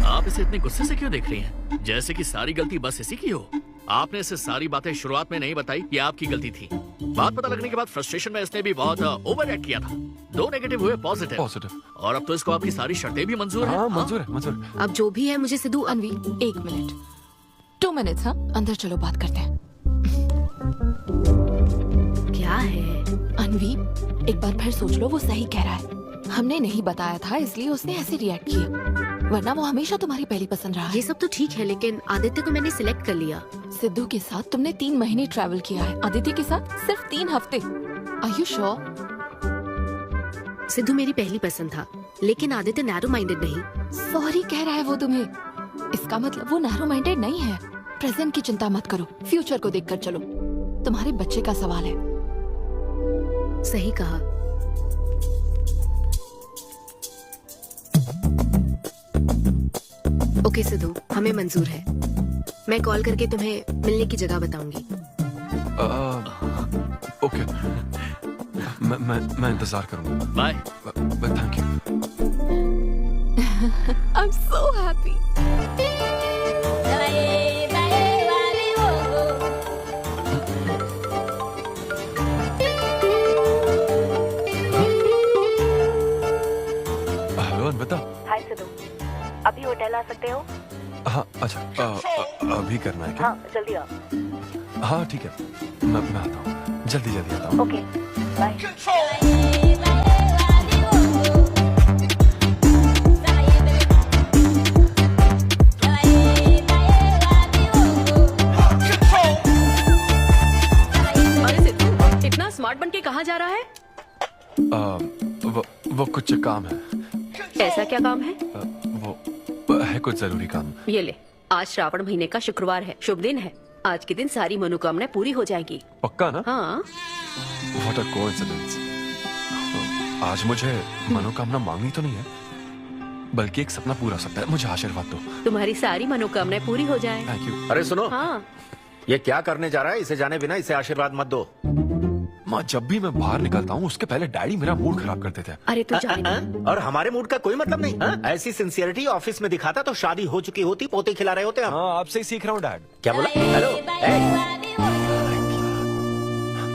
आप इसे इतने गुस्से से क्यों देख रही हैं? जैसे कि सारी गलती बस इसी की हो। आपने इसे सारी बातें शुरुआत में नहीं बताई, ये आपकी गलती थी। बात पता लगने के बाद फ्रस्ट्रेशन में इसने भी बहुत ओवर एक्ट किया था। 2 नेगेटिव हुए पॉजिटिव, और अब तो इसको आपकी सारी शर्तें भी मंजूर हैं। मंजूर है, मंजूर। अब जो भी है मुझे सिद्धू। अनवी 1 मिनट, 2 मिनट्स। हाँ, अंदर चलो बात करते हैं। क्या है अनवी, एक बार फिर सोच लो, वो सही कह रहा है। हमने नहीं बताया था इसलिए उसने ऐसे रिएक्ट किया, वरना वो हमेशा तुम्हारी पहली पसंद रहा है। ये सब तो ठीक है, लेकिन आदित्य को मैंने सिलेक्ट कर लिया। सिद्धू के साथ तुमने 3 महीने ट्रैवल किया है, आदित्य के साथ सिर्फ 3 हफ्ते। Are you sure? सिद्धू मेरी पहली पसंद था, लेकिन आदित्य नैरो माइंडेड नहीं। सॉरी कह रहा है वो तुम्हें, इसका मतलब वो नैरो माइंडेड नहीं है। प्रेजेंट की चिंता मत करो, फ्यूचर को देखकर चलो। तुम्हारे बच्चे का सवाल है। सही कहा। ओके सिद्धू, हमें मंजूर है। मैं कॉल करके तुम्हें मिलने की जगह बताऊंगी। ओके, मैं इंतजार करूंगा। Bye. Thank you. I am so happy. Hello Anvita. Hi Siddhu, अभी होटल आ सकते हो? हाँ अच्छा, अभी करना है क्या? हाँ जल्दी आओ। हाँ ठीक है, मैं आता हूँ, जल्दी आता हूँ। Okay bye. अरे सिद्धू, इतना स्मार्ट बन के कहाँ जा रहा है? वो कुछ काम है। ऐसा क्या काम है? वो है कुछ जरूरी काम। ये ले, आज श्रावण महीने का शुक्रवार है, शुभ दिन है। आज के दिन सारी मनोकामनाएं पूरी हो जाएंगी। पक्का ना? हाँ। What a coincidence। आज मुझे मनोकामना मांगनी तो नहीं है, बल्कि एक सपना पूरा हो सकता है। मुझे आशीर्वाद दो। तुम्हारी सारी मनोकामनाएं पूरी हो जाएं। Thank you. अरे सुनो, हाँ। ये क्या करने जा रहा है? इसे जाने बिना इसे आशीर्वाद मत दो। माँ, जब भी मैं बाहर निकलता हूँ उसके पहले डैडी मेरा मूड खराब करते थे। अरे तू जाने। और हमारे मूड का कोई मतलब नहीं। ऐसी सिंसियरिटी ऑफिस में दिखाता तो शादी हो चुकी होती, पोते खिला रहे होते हम। हाँ, आपसे ही सीख रहा हूँ डैड। क्या बोला? Hello.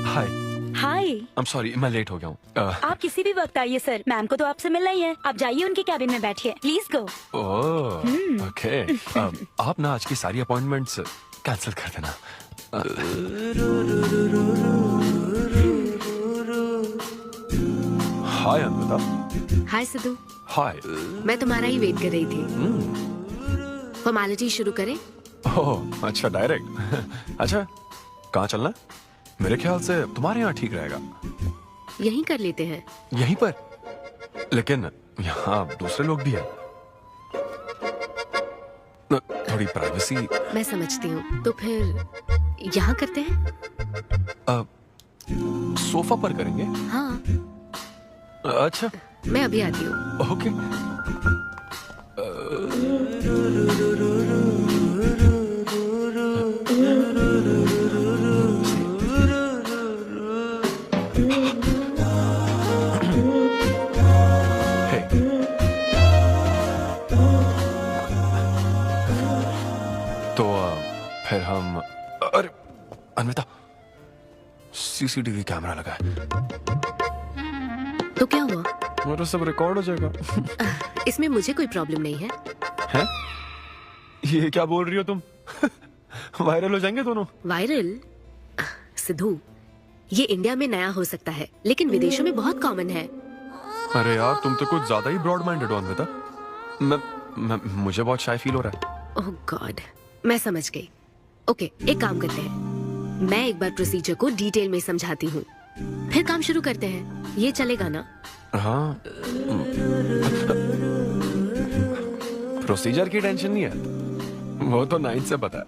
Hi. Hi. I am sorry, मैं लेट हो गया हूँ। आप किसी भी वक्त आइए सर, मैम को तो आपसे मिलना ही है। आप जाइए उनके कैबिन में बैठिए, प्लीज गो। Oh okay. आप ना आज की सारी अपॉइंटमेंट्स कैंसिल कर देना। हाय अनविता। हाय सिद्धू। हाय। मैं तुम्हारा ही वेट कर रही थी। फॉर्मेलिटी शुरू करें? ओह अच्छा, डायरेक्ट। अच्छा, कहाँ चलना? मेरे ख्याल से तुम्हारे यहाँ ठीक रहेगा। यहीं कर लेते हैं। यहीं पर? लेकिन यहाँ दूसरे लोग भी हैं। थोड़ी प्राइवेसी। मैं समझती हूँ, तो फिर यहाँ करते हैं? सोफा पर करेंगे। हाँ। अच्छा, मैं अभी आती हूँ। ओके। तो फिर हम, अरे अनविता, सीसीटीवी कैमरा लगा है। तो क्या हुआ? मेरा सब रिकॉर्ड हो जाएगा। इसमें मुझे कोई प्रॉब्लम नहीं है। हैं? ये क्या बोल रही हो तुम? वायरल हो जाएंगे दोनों। वायरल? सिद्धू, ये इंडिया में नया हो सकता है लेकिन विदेशों में बहुत कॉमन है। अरे यार तुम तो कुछ ज्यादा ही ब्रॉड माइंडेड हो अन्विता। मुझे बहुत शाय फील हो रहा है। ओह गॉड, मैं समझ गई। ओके, एक काम करते हैं, मैं एक बार प्रोसीजर को डिटेल में समझाती हूँ, फिर काम शुरू करते हैं। ये चलेगा ना? हाँ, प्रोसीजर की टेंशन नहीं है, वो तो 9 से पता है।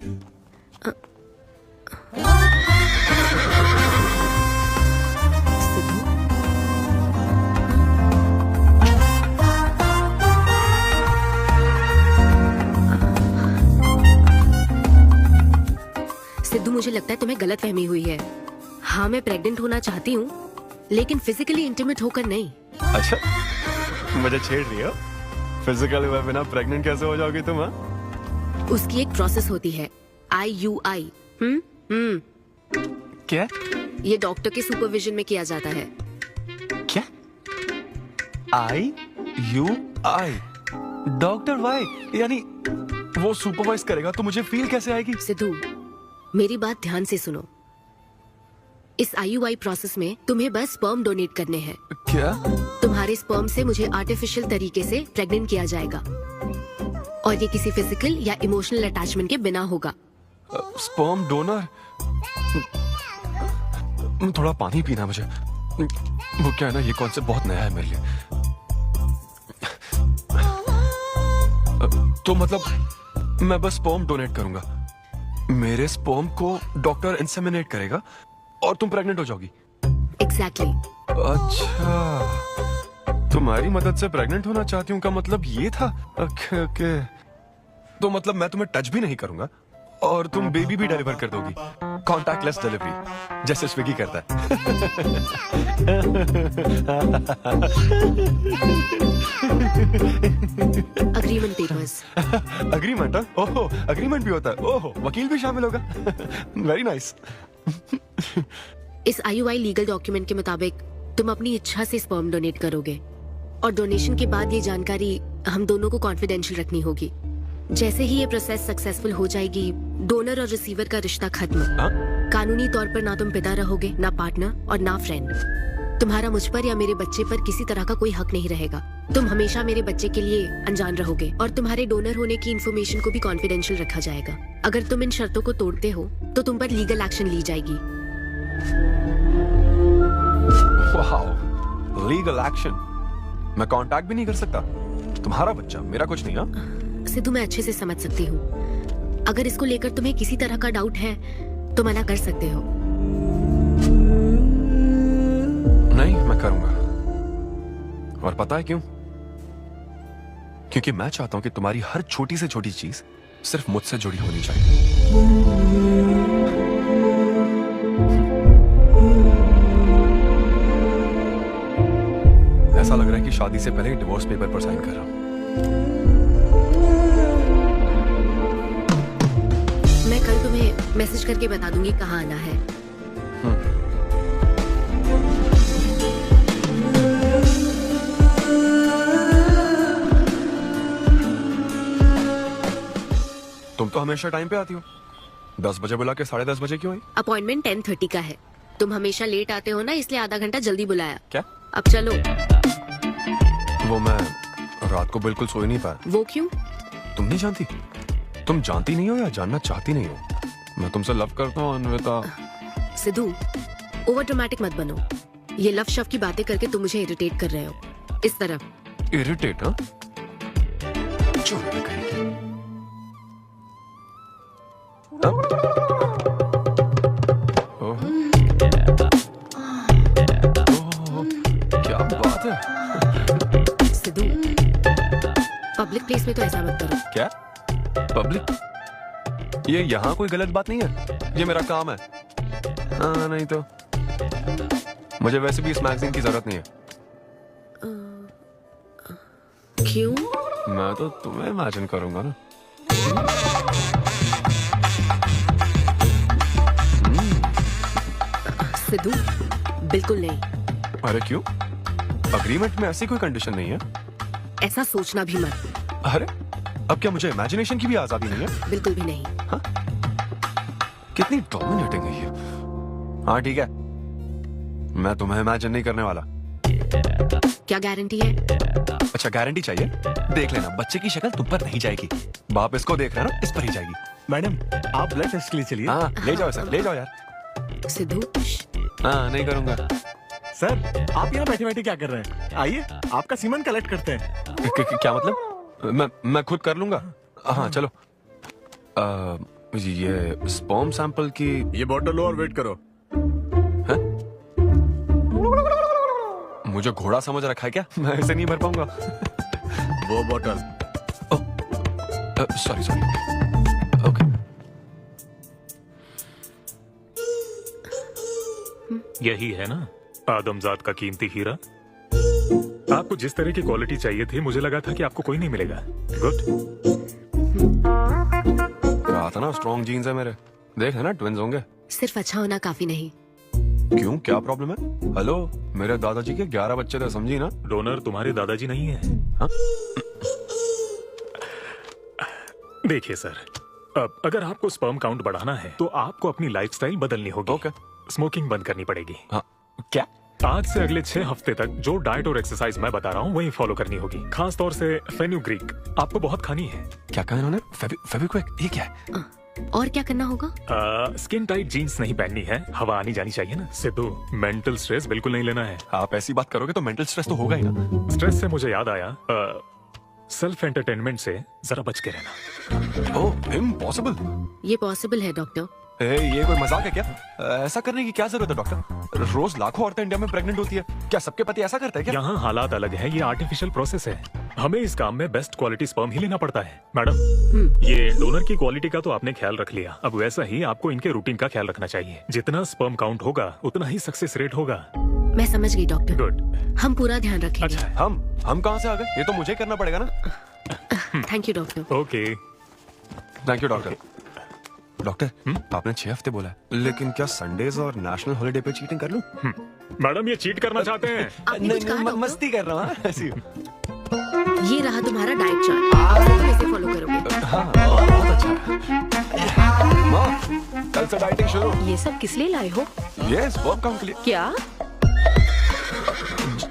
सिद्धू, मुझे लगता है तुम्हें गलतफहमी हुई है। हाँ, मैं प्रेग्नेंट होना चाहती हूँ लेकिन फिजिकली इंटीमेट होकर नहीं। अच्छा, मुझे छेड़ रही हो? फिजिकल हुए बिना प्रेग्नेंट कैसे हो जाओगी तुम? हाँ, उसकी एक प्रोसेस होती है, IUI। क्या? ये डॉक्टर के सुपरविजन में किया जाता है। क्या? IUI? Doctor why? यानी वो सुपरवाइज करेगा तो मुझे फील कैसे आएगी? सिद्धू, मेरी बात ध्यान से सुनो। इस IUI प्रोसेस में तुम्हें बस स्पर्म डोनेट करने हैं। क्या? तुम्हारे स्पर्म से मुझे आर्टिफिशियल तरीके से प्रेग्नेंट किया जाएगा और ये किसी फिजिकल या इमोशनल अटैचमेंट के बिना होगा। Sperm donor? थोड़ा पानी पीना मुझे। वो क्या है ना, ये कॉन्सेप्ट बहुत नया है मेरे लिए। तो मतलब मैं बस स्पर्म डोनेट करूंगा, मेरे स्पर्म को डॉक्टर इंसेमिनेट करेगा और तुम प्रेग्नेंट हो जाओगी? एग्जैक्टली। अच्छा, तुम्हारी मदद से प्रेग्नेंट होना चाहती हूँ का मतलब ये था? ओके। तो मतलब मैं तुम्हें टच भी नहीं करूंगा और तुम बेबी भी डिलीवर कर दोगी, कॉन्टैक्टलेस डिलीवरी जैसे स्विगी करता है। Agreement papers. अग्रीमेंट? ओहो, अग्रीमेंट भी होता है? ओहो, वकील भी शामिल होगा? Very nice. इस IUI लीगल डॉक्यूमेंट के मुताबिक तुम अपनी इच्छा से स्पर्म डोनेट करोगे और डोनेशन के बाद ये जानकारी हम दोनों को कॉन्फिडेंशियल रखनी होगी। जैसे ही ये प्रोसेस सक्सेसफुल हो जाएगी, डोनर और रिसीवर का रिश्ता खत्म। कानूनी तौर पर ना तुम पिता रहोगे, ना पार्टनर और ना फ्रेंड। तुम्हारा मुझ पर या मेरे बच्चे पर किसी तरह का कोई हक नहीं रहेगा। तुम हमेशा मेरे बच्चे के लिए अनजान रहोगे और तुम्हारे डोनर होने की इन्फॉर्मेशन को भी कॉन्फिडेंशियल रखा जाएगा। अगर तुम इन शर्तों को तोड़ते हो तो तुम पर लीगल एक्शन ली जाएगी। Wow, legal action? मैं कांटेक्ट भी नहीं कर सकता? तुम्हारा बच्चा, मेरा कुछ नहीं। हाँ सिद्धू, मैं अच्छे से समझ सकती हूँ। अगर इसको लेकर तुम्हें किसी तरह का डाउट है तो मना कर सकते हो। नहीं, मैं करूंगा। और पता है क्यों? क्योंकि मैं चाहता हूं कि तुम्हारी हर छोटी से छोटी चीज सिर्फ मुझसे जुड़ी होनी चाहिए। ऐसा लग रहा है कि शादी से पहले डिवोर्स पेपर पर साइन कर रहा हूं। मैं कल तुम्हें मैसेज करके बता दूंगी कहाँ आना है। तुम तो हमेशा टाइम पे आती हो। 10 बजे बुला के 10:30 बजे क्यों आई? अपॉइंटमेंट 10:30 का है। तुम हमेशा लेट आते हो ना, इसलिए आधा घंटा जल्दी बुलाया। क्या? अब चलो। वो मैं रात को बिल्कुल सो ही नहीं पाया। वो क्यों? तुम नहीं जानती? तुम जानती नहीं हो या जानना चाहती नहीं हो? मैं तुमसे लव करता हूँ अन्विता। सिद्धू, ओवर ड्रामेटिक मत बनो। ये लव शव की बातें करके तुम मुझे इरिटेट कर रहे हो। इस तरह इरिटेट? हाँ, क्या बात है? सिद्धू, पब्लिक प्लेस में तो ऐसा मत करो। क्या पब्लिक? ये यहाँ कोई गलत बात नहीं है, ये मेरा काम है। हाँ, नहीं तो मुझे वैसे भी इस मैगजीन की जरूरत नहीं है। क्यों? मैं तो तुम्हें इमेजिन करूंगा ना। सिद्धू, बिल्कुल नहीं। अरे क्यों? अग्रीमेंट में ऐसी कोई कंडीशन नहीं है। ऐसा सोचना भी मत। अरे अब क्या मुझे इमेजिनेशन की भी आजादी नहीं है? बिल्कुल भी नहीं। हाँ? कितनी डोमिनेटिंग है ये। हाँ ठीक है, मैं तुम्हें इमेजिन नहीं करने वाला। क्या गारंटी है? अच्छा गारंटी चाहिए? देख लेना, बच्चे की शक्ल तुम पर नहीं जाएगी। बाप इसको देख रहा ना, इस पर ही जाएगी। मैडम आप ब्लड टेस्ट के लिए चलिए। हाँ ले जाओ सर, ले जाओ यार। सिद्धू हाँ नहीं करूंगा। सर आप यहाँ बैठे बैठे क्या कर रहे हैं? आइए आपका सीमन कलेक्ट करते हैं। क्या मतलब? मैं खुद कर लूंगा। हाँ चलो। ये स्पर्म सैंपल की ये बॉटल लो और वेट करो। है? मुझे घोड़ा समझ रखा है क्या? मैं इसे नहीं भर पाऊंगा। वो बॉटल। Sorry sorry. ओके। यही है ना आदमजात का कीमती हीरा? आपको जिस तरह की क्वालिटी चाहिए थी, मुझे लगा था कि आपको कोई नहीं मिलेगा। गुड। कहा था ना स्ट्रॉन्ग जीन्स है मेरे। देख है ना, ट्विंस होंगे। सिर्फ अच्छा होना काफी नहीं। क्यों, क्या प्रॉब्लम है? हेलो, मेरे दादाजी के 11 बच्चे थे, समझी ना? डोनर तुम्हारे दादाजी नहीं है। हाँ? देखिए सर, अब अगर आपको स्पर्म काउंट बढ़ाना है तो आपको अपनी लाइफस्टाइल बदलनी होगी। ओके। स्मोकिंग बंद करनी पड़ेगी। हाँ। क्या? आज से अगले 6 हफ्ते तक जो डाइट और एक्सरसाइज मैं बता रहा हूँ वही फॉलो करनी होगी। खास तौर से फेन्यूग्रीक आपको बहुत खानी है। क्या कहा इन्होंने? फेविक्विक? ये क्या है? और क्या करना होगा? स्किन टाइट जीन्स नहीं पहननी है, हवा आनी जानी चाहिए ना। सिद्धू, मेंटल स्ट्रेस बिल्कुल नहीं लेना है। आप ऐसी बात करोगे तो मेंटल स्ट्रेस तो होगा ही ना। स्ट्रेस से मुझे याद आया, सेल्फ एंटरटेनमेंट से जरा बच के रहना। ओह, इम्पॉसिबल। ये पॉसिबल है डॉक्टर। ये कोई मजाक है क्या? ऐसा करने की क्या जरूरत है डॉक्टर? रोज लाखों औरतें इंडिया में प्रेग्नेंट होती है, क्या सबके पति ऐसा करते हैं क्या? यहाँ हालात अलग है, ये आर्टिफिशियल प्रोसेस है। हमें इस काम में बेस्ट क्वालिटी स्पर्म ही लेना पड़ता है। मैडम, ये डोनर की क्वालिटी का तो आपने ख्याल रख लिया, अब वैसा ही आपको इनके रूटीन का ख्याल रखना चाहिए। जितना स्पर्म काउंट होगा उतना ही सक्सेस रेट होगा। मैं समझ गई डॉक्टर। गुड। हम पूरा ध्यान रखेंगे। अच्छा, हम कहाँ से आ गए? ये तो मुझे करना पड़ेगा ना। Thank you doctor. Okay. Thank you doctor. Doctor, आपने 6 हफ्ते बोला है, लेकिन क्या संडेज और नेशनल हॉलिडे पे चीटिंग कर लूं? मैडम ये चीट करना चाहते हैं? नहीं, मस्ती कर रहा हूँ ऐसी। ये रहा तुम्हारा डाइट चार्ट, तुम इसे फॉलो करोगे। हाँ, बहुत अच्छा। माँ, कल से डाइटिंग शुरू। ये सब किस लिए लाए हो? ये स्पर्म काउंट के लिए। क्या?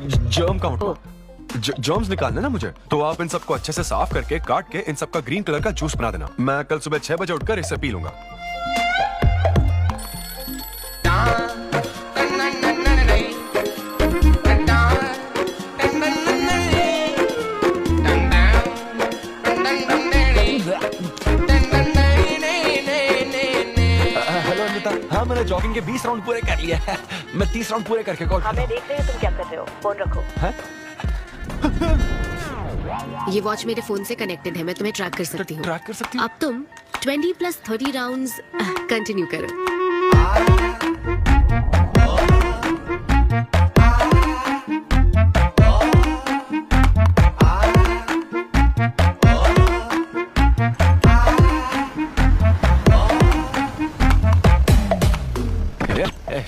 Germ count. जर्म्स निकालने ना मुझे, तो आप इन सबको अच्छे से साफ करके काट के इन सबका ग्रीन कलर का जूस बना देना। मैं कल सुबह 6 बजे उठकर इसे पी लूंगा। हेलो अनिता, हाँ मैंने जॉगिंग के 20 राउंड पूरे कर लिए हैं। मैं 30 राउंड पूरे करके कॉल। हमें देख रहे हैं तुम क्या कर रहे हो, फोन रखो। ये वॉच मेरे फोन से कनेक्टेड है, मैं तुम्हें ट्रैक कर सकती हूँ। ट्रैक कर सकती हूँ? अब तुम 20 + 30 राउंड्स कंटिन्यू करो।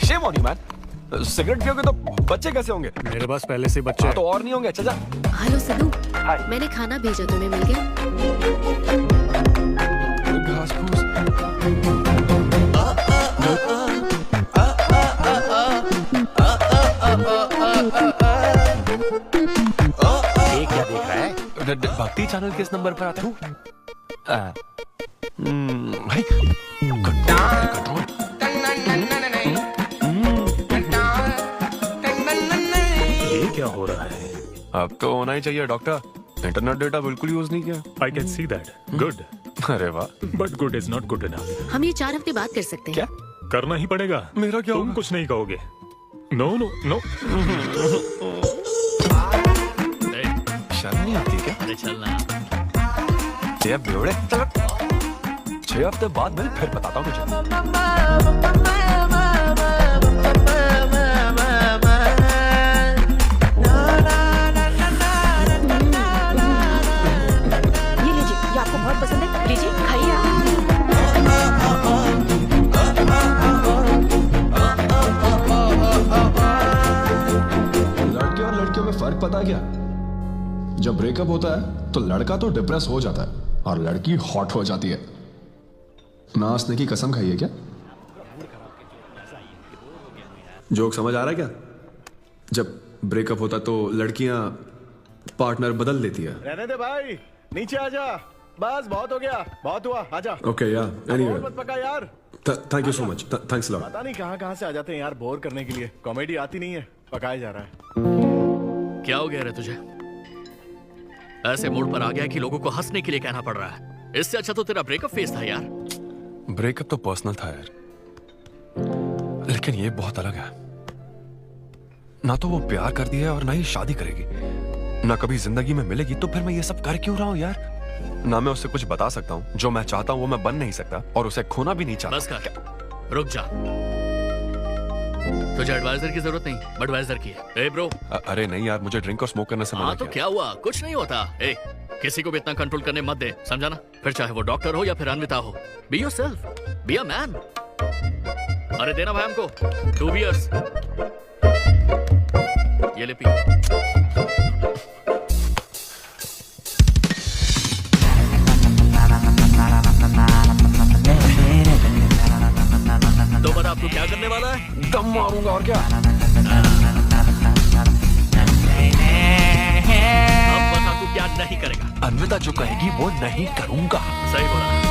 Shame on you man. Cigarette पियोगे तो बच्चे कैसे होंगे? मेरे पास पहले से बच्चे हैं। तो और नहीं होंगे। अच्छा जा। हेलो सिद्धू, मैंने खाना भेजा, तुम्हें मिल गया? घास फूस। ये क्या देख रहा है? भक्ति चैनल किस नंबर पर आता है? भाई कंट्रोल। ये क्या हो रहा है? अब तो होना ही चाहिए डॉक्टर, इंटरनेट डेटा बिल्कुल यूज नहीं किया। I can see that. Good. अरे वाह। But good is not good enough. हम ये 4 हफ्ते बाद कर सकते हैं। क्या करना ही पड़ेगा? मेरा क्या? तुम कुछ नहीं कहोगे। No no no. शर्म नहीं आती क्या? अरे चलना। 6 हफ्ते बाद मैं फिर बताता हूँ तुझे। ये लीजिए, ये आपको बहुत पसंद है, लीजिए खाइए आप। लड़के और लड़कियों में फर्क पता है क्या? जब ब्रेकअप होता है तो लड़का तो डिप्रेस हो जाता है और लड़की हॉट हो जाती है। नाचने की कसम खाई है क्या? जोक समझ आ रहा है क्या? जब ब्रेकअप होता तो लड़कियां पार्टनर बदल देती है। रहने दे भाई, नीचे आजा। बस बहुत हो गया, बहुत हुआ, आजा। ओके या एनीवे, मत पका यार। Thank you so much, thanks lot. पता नहीं कहाँ से आ जाते हैं यार बोर करने के लिए। कॉमेडी आती नहीं है, पकाया जा रहा है। क्या हो गया रे तुझे? ऐसे मूड पर आ गया कि लोगों को हंसने के लिए कहना पड़ रहा है। इससे अच्छा तो तेरा ब्रेकअप फेस था यार। ब्रेकअप तो पर्सनल था यार, लेकिन ये बहुत अलग है। ना तो वो प्यार करती है और ना ही शादी करेगी, ना कभी जिंदगी में मिलेगी, तो फिर मैं ये सब कर क्यों रहा हूँ यार? ना मैं उससे कुछ बता सकता हूँ, जो मैं चाहता हूँ वो मैं बन नहीं सकता, और उसे खोना भी नहीं चाहता। बस कर, रुक जा। तुझे एडवाइजर की जरूरत नहीं, बडवाइजर की है। ए ब्रो। अरे नहीं यार, मुझे ड्रिंक और स्मोक करने से मना हाँ तो क्या हुआ, कुछ नहीं होता। ए, किसी को भी इतना कंट्रोल करने मत दे, समझा ना? फिर चाहे वो डॉक्टर हो या फिर अनविता हो, be yourself, be a man. अरे देना भाई हमको 2 बियर्स। ये ले पी। तो बता आपको क्या करने वाला है? दम मारूंगा और क्या। अब बता तू क्या नहीं करेगा? अनविता जो कहेगी वो नहीं करूंगा। सही बोला।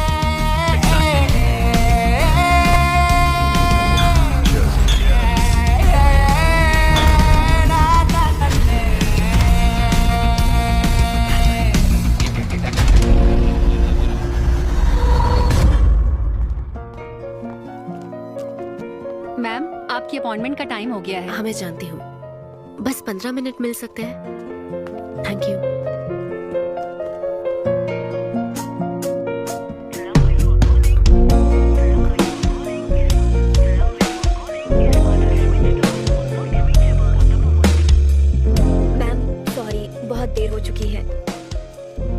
मैम, आपकी अपॉइंटमेंट का टाइम हो गया है। हाँ मैं जानती हूँ, बस 15 मिनट मिल सकते हैं? Thank you. मैम सॉरी, बहुत देर हो चुकी है।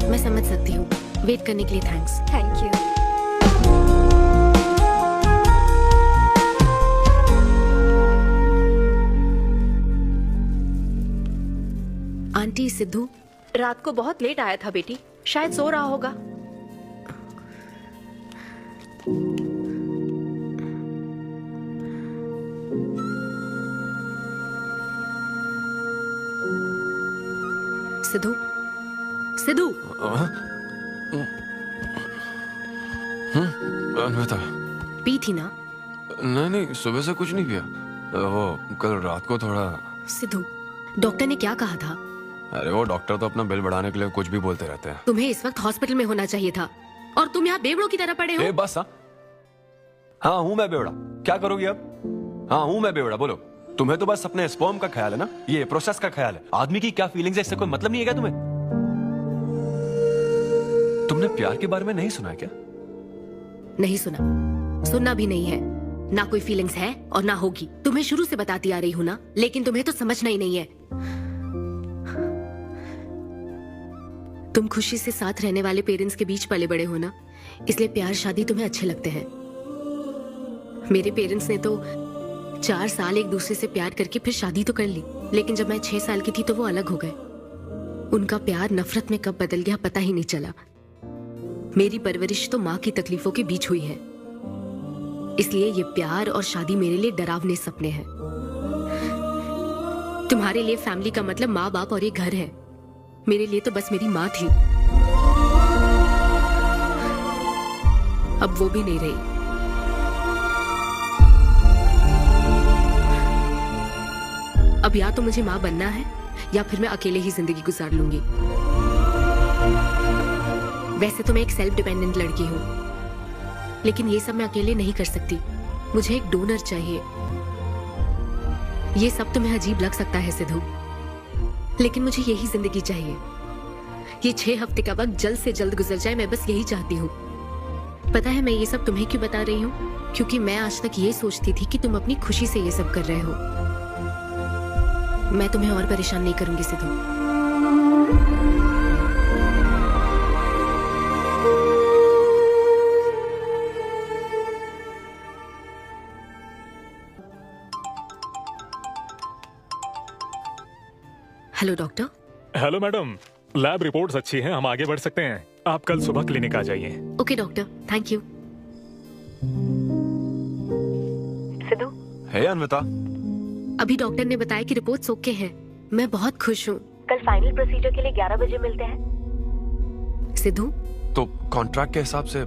मैं समझ सकती हूँ, वेट करने के लिए thanks. Thank you. Aunty, Sidhu रात को बहुत लेट आया था बेटी, शायद सो रहा होगा। सिद्धू, सिद्धू। अनविता। पी थी ना? नहीं, सुबह से कुछ नहीं पिया। वो कल रात को थोड़ा। सिद्धू, डॉक्टर ने क्या कहा था? अरे वो डॉक्टर तो अपना बिल बढ़ाने के लिए कुछ भी बोलते रहते हैं। तुम्हें इस वक्त हॉस्पिटल में होना चाहिए था, और तुम यहाँ बेवड़ों की तरह पड़े हो। बस हाँ हूँ मैं बेवड़ा। क्या करोगी अब? हाँ हूँ मैं बेवड़ा, बोलो। तुम्हें तो बस अपने स्पर्म का ख्याल है ना, ये प्रोसेस का ख्याल है। आदमी की क्या फीलिंग्स है इससे कोई मतलब नहीं है क्या तुम्हें? तुमने प्यार के बारे में नहीं सुना है क्या? नहीं सुना, सुनना भी नहीं है। ना कोई फीलिंग्स है और ना होगी। तुम्हें शुरू से बताती आ रही हूँ ना, लेकिन तुम्हें तो समझना ही नहीं है। तुम खुशी से साथ रहने वाले पेरेंट्स के बीच पले बड़े हो ना, इसलिए प्यार शादी तुम्हें अच्छे लगते हैं। मेरे पेरेंट्स ने तो 4 साल एक दूसरे से प्यार करके फिर शादी तो कर ली, लेकिन जब मैं 6 साल की थी तो वो अलग हो गए। उनका प्यार नफरत में कब बदल गया पता ही नहीं चला। मेरी परवरिश तो माँ की तकलीफों के बीच हुई है, इसलिए ये प्यार और शादी मेरे लिए डरावने सपने हैं। तुम्हारे लिए फैमिली का मतलब माँ बाप और ये घर है, मेरे लिए तो बस मेरी माँ थी। अब वो भी नहीं रही। अब या तो मुझे माँ बनना है या फिर मैं अकेले ही जिंदगी गुजार लूंगी। वैसे तो मैं एक सेल्फ डिपेंडेंट लड़की हूँ, लेकिन ये सब मैं अकेले नहीं कर सकती। मुझे एक डोनर चाहिए। ये सब तुम्हें अजीब लग सकता है सिद्धू, लेकिन मुझे यही जिंदगी चाहिए। ये 6 हफ्ते का वक्त जल्द से जल्द गुजर जाए, मैं बस यही चाहती हूँ। पता है मैं ये सब तुम्हें क्यों बता रही हूँ? क्योंकि मैं आज तक ये सोचती थी कि तुम अपनी खुशी से ये सब कर रहे हो। मैं तुम्हें और परेशान नहीं करूंगी Sidhu. Hello doctor. Hello madam, lab reports अच्छी हैं, हम आगे बढ़ सकते हैं। आप कल सुबह क्लिनिक आ जाइए। Okay doctor, thank you. Siddhu. Hey Anvita. अभी डॉक्टर ने बताया कि रिपोर्ट्स ओके हैं। मैं बहुत खुश हूँ। कल फाइनल प्रोसीजर के लिए 11 बजे मिलते हैं। सिद्धू, तो कॉन्ट्रैक्ट के हिसाब से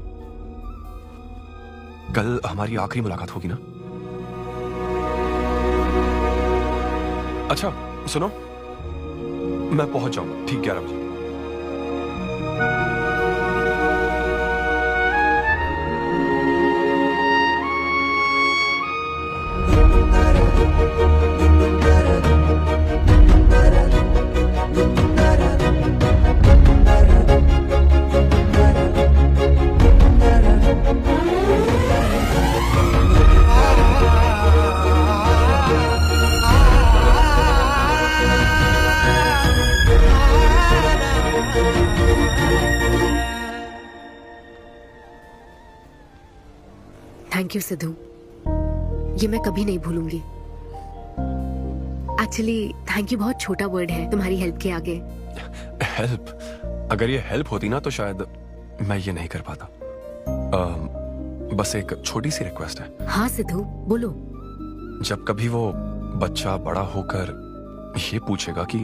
कल हमारी आखिरी मुलाकात होगी ना? अच्छा सुनो, मैं पहुंच जाऊंगा ठीक 11 बजे। थैंक यू सिद्धू, ये मैं कभी नहीं भूलूंगी। एक्चुअली थैंक यू बहुत छोटा वर्ड है तुम्हारी हेल्प के आगे। हेल्प? अगर ये हेल्प होती ना तो शायद मैं ये नहीं कर पाता। बस एक छोटी सी रिक्वेस्ट है। हाँ सिद्धू, बोलो। जब कभी वो बच्चा बड़ा होकर ये पूछेगा कि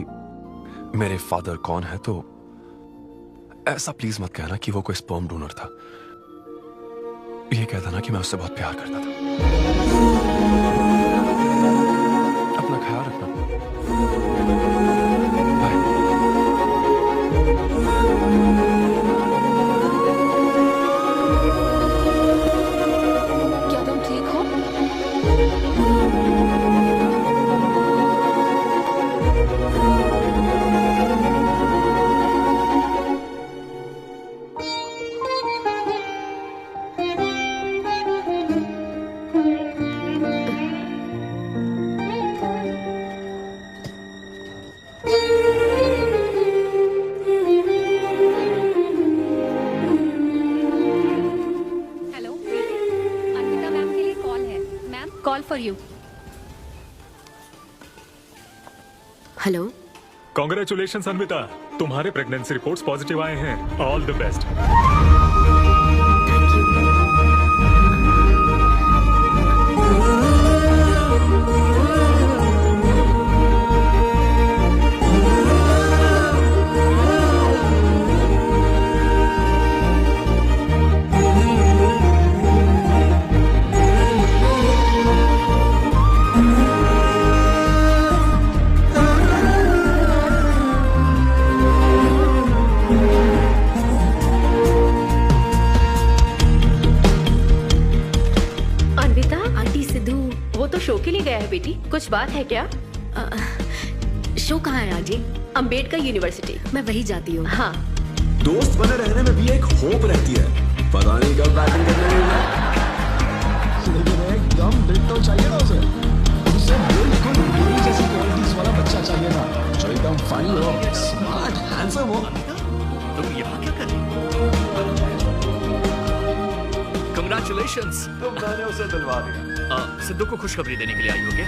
मेरे फादर कौन है, तो ऐसा प्लीज मत कहना कि वो कोई स्पर्म डोनर था। ये कहता ना कि मैं उससे बहुत प्यार करता था। अपना ख्याल रखना। क्या तुम ठीक हो? for you. Hello. Congratulation Anvita, तुम्हारे प्रेगनेंसी रिपोर्ट्स पॉजिटिव आए हैं। All the best. शो के लिए गया है बेटी, कुछ बात है क्या? शो कहाँ है आजी? अंबेडकर यूनिवर्सिटी। मैं वही जाती हूँ। हाँ। दोस्त बने रहने में भी एक होप रहती है, पता नहीं कब बैटिंग करने लेकिन एकदम दिल तो चाहिए ना उसे बिल्कुल मेरी जैसी क्वालिटीज वाला बच्चा चाहिए ना, जो एकदम फनी हो, स्मार्ट, हैंडसम हो। तुम यहाँ क्या कर रही हो? Congratulations! तो मैंने उसे दिलवा दिया। सिद्धू को खुशखबरी देने के लिए आई हो क्या?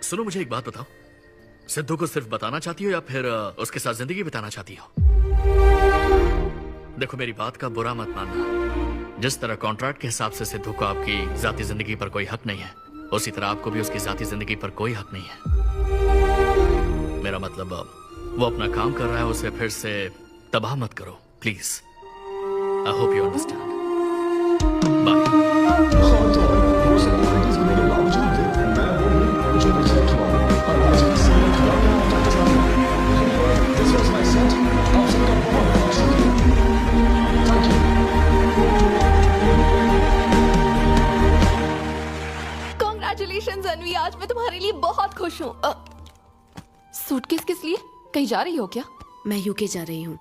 सुनो, मुझे एक बात बताओ, सिद्धू को सिर्फ बताना चाहती हो या फिर उसके साथ जिंदगी बिताना चाहती हो? देखो, मेरी बात का बुरा मत मानना। जिस तरह कॉन्ट्रैक्ट के हिसाब से सिद्धू को आपकी जाती जिंदगी पर कोई हक नहीं है, उसी तरह आपको भी उसकी जाती जिंदगी पर कोई हक नहीं है। मेरा मतलब, वो अपना काम कर रहा है, उसे फिर से तबाह मत करो please. I hope you understand. Congratulations Anvi, आज मैं तुम्हारे लिए बहुत खुश हूँ। सूटकेस किस लिए? कहीं जा रही हो क्या? मैं यूके जा रही हूँ।